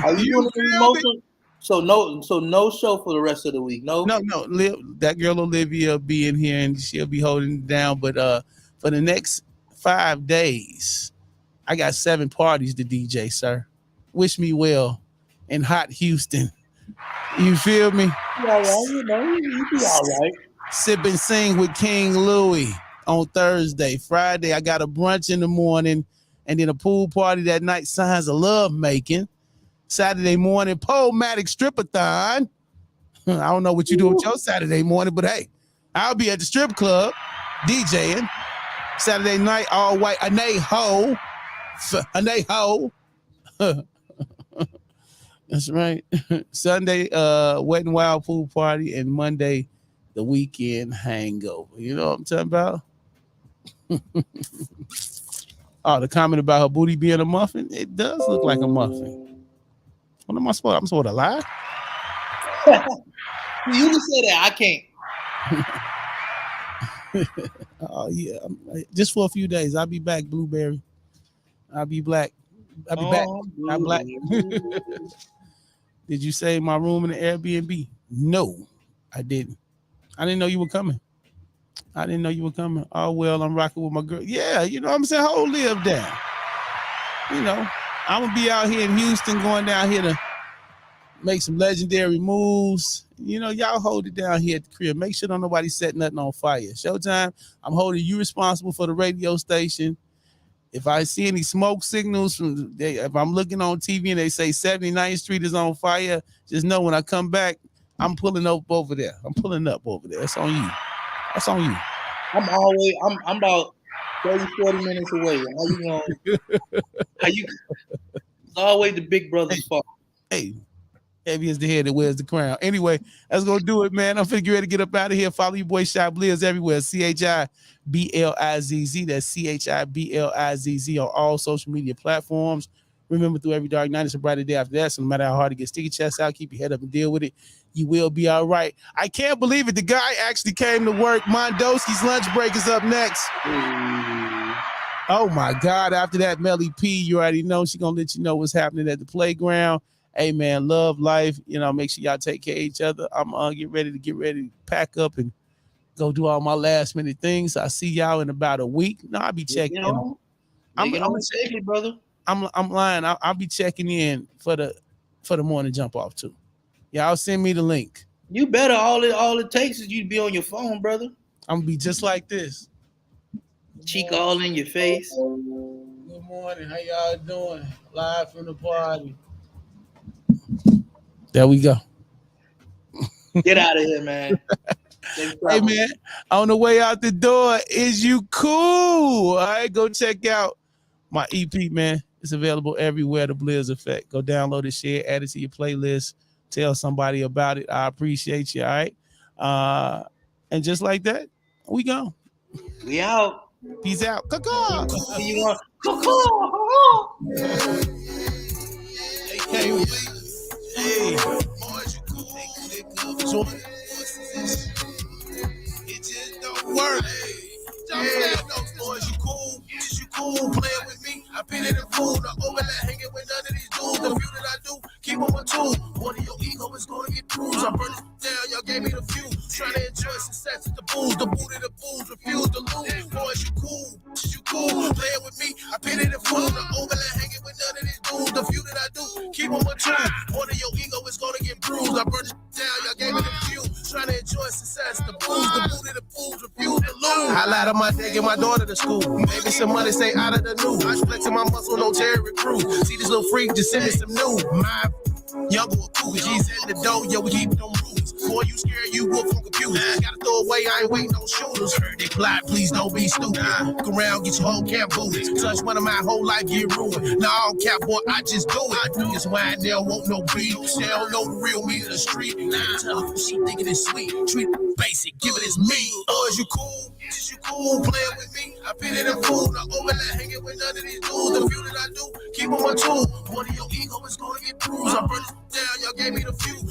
Are you doing the So no show for the rest of the week. No. That girl Olivia will be in here and she'll be holding it down. But for the next 5 days, I got 7 parties to DJ, sir. Wish me well in hot Houston. You feel me? Yeah, you be all right. Sip and sing with King Louie on Thursday. Friday, I got a brunch in the morning and then a pool party that night. Signs of love making. Saturday morning, Pole-Matic Strip-a-thon. I don't know what you do with your Saturday morning, but hey, I'll be at the strip club DJing. Saturday night, all white, Aneho. That's right. Sunday, Wet and Wild pool party, and Monday, the weekend hangover. You know what I'm talking about? Oh, the comment about her booty being a muffin? It does look like a muffin. What am I supposed? I'm supposed to lie? You can say that. I can't. Oh yeah, just for a few days. I'll be back, Blueberry. I'll be black. I'll be back. I'm black. Did you save my room in the Airbnb? No, I didn't. I didn't know you were coming. Oh well, I'm rocking with my girl. Yeah, you know what I'm saying? Hold live down. You know, I'm gonna be out here in Houston, going down here to make some legendary moves. You know, y'all hold it down here at the crib. Make sure don't nobody set nothing on fire. Showtime, I'm holding you responsible for the radio station. If I see any smoke signals if I'm looking on TV and they say 79th Street is on fire, just know when I come back, I'm pulling up over there. That's on you. I'm about 30, 40 minutes away. It's always the big brother's fault. Hey, heavy is the head that wears the crown. Anyway, let's go do it, man. I'm finna get ready to get up out of here. Follow your boy Chiblizz everywhere. Chiblizz. That's Chiblizz on all social media platforms. Remember, through every dark night, it's a brighter day after that. So no matter how hard it gets, stick your chest out, keep your head up and deal with it. You will be all right. I can't believe it. The guy actually came to work. Mondowski's lunch break is up next. Oh my God. After that, Melly P, you already know she's gonna let you know what's happening at the playground. Hey man, love life. You know, make sure y'all take care of each other. I'm get ready to pack up and go do all my last minute things. I see y'all in about a week. No, I'll be checking in. Brother. I'm lying. I'll be checking in for the morning jump off too. Y'all send me the link. You better. All it takes is you to be on your phone, brother. I'm gonna be just like this. Cheek all in your face. Good morning. How y'all doing? Live from the party. There we go. Get out of here, man. Hey man, on the way out the door, is you cool? All right, go check out my EP, man. It's available everywhere. The Blizz Effect. Go download it, share, add it to your playlist. Tell somebody about it. I appreciate you. All right. And just like that, we go. We out. Peace out. Caw-caw. You want Hey. It just don't work. Those boys, you cool? Is you cool playing with me? I've been in the fool, the overlap hanging with none of these dudes. The few that I do, keep on my tool. One of your ego is gonna get bruised. I burn it down, y'all gave me the few. Trying to enjoy success at the booze, the booty, the booze, refuse to lose. Boys, you cool? Is you cool playing with me? I've been in the fool, the overlap hanging with none of these dudes. The few that I do, keep on my tool. One of your ego is gonna get bruised. I burn it down, y'all gave me the few. Trying to enjoy success, the booze, the booty, the booze, refuse to lose. Highlight of my day, get my daughter to school. Maybe some money, stay out of the news. I flexing my muscle, no terror crew. See this little freak, just send me some news. My young boy cool, G's in the dough, yo, we keep them rules. Boy, you scared, you wolf on computers. Gotta throw away, I ain't waiting on shooters. Heard they plot, please don't be stupid. Look around, get your whole camp booted. Touch one of my whole life, get ruined. Nah, I don't cap, boy, I just do it. It's why they don't want no beef. They don't know the real me in the street. Tell her she thinking it's sweet. Treat it basic, give it as me. Oh, is you cool? Is you cool playing with me? I fit it in food. Not over there hanging with none of these dudes. The few that I do, keep on my tool. One of your ego is gonna get bruised. I burn it down, y'all gave me the few.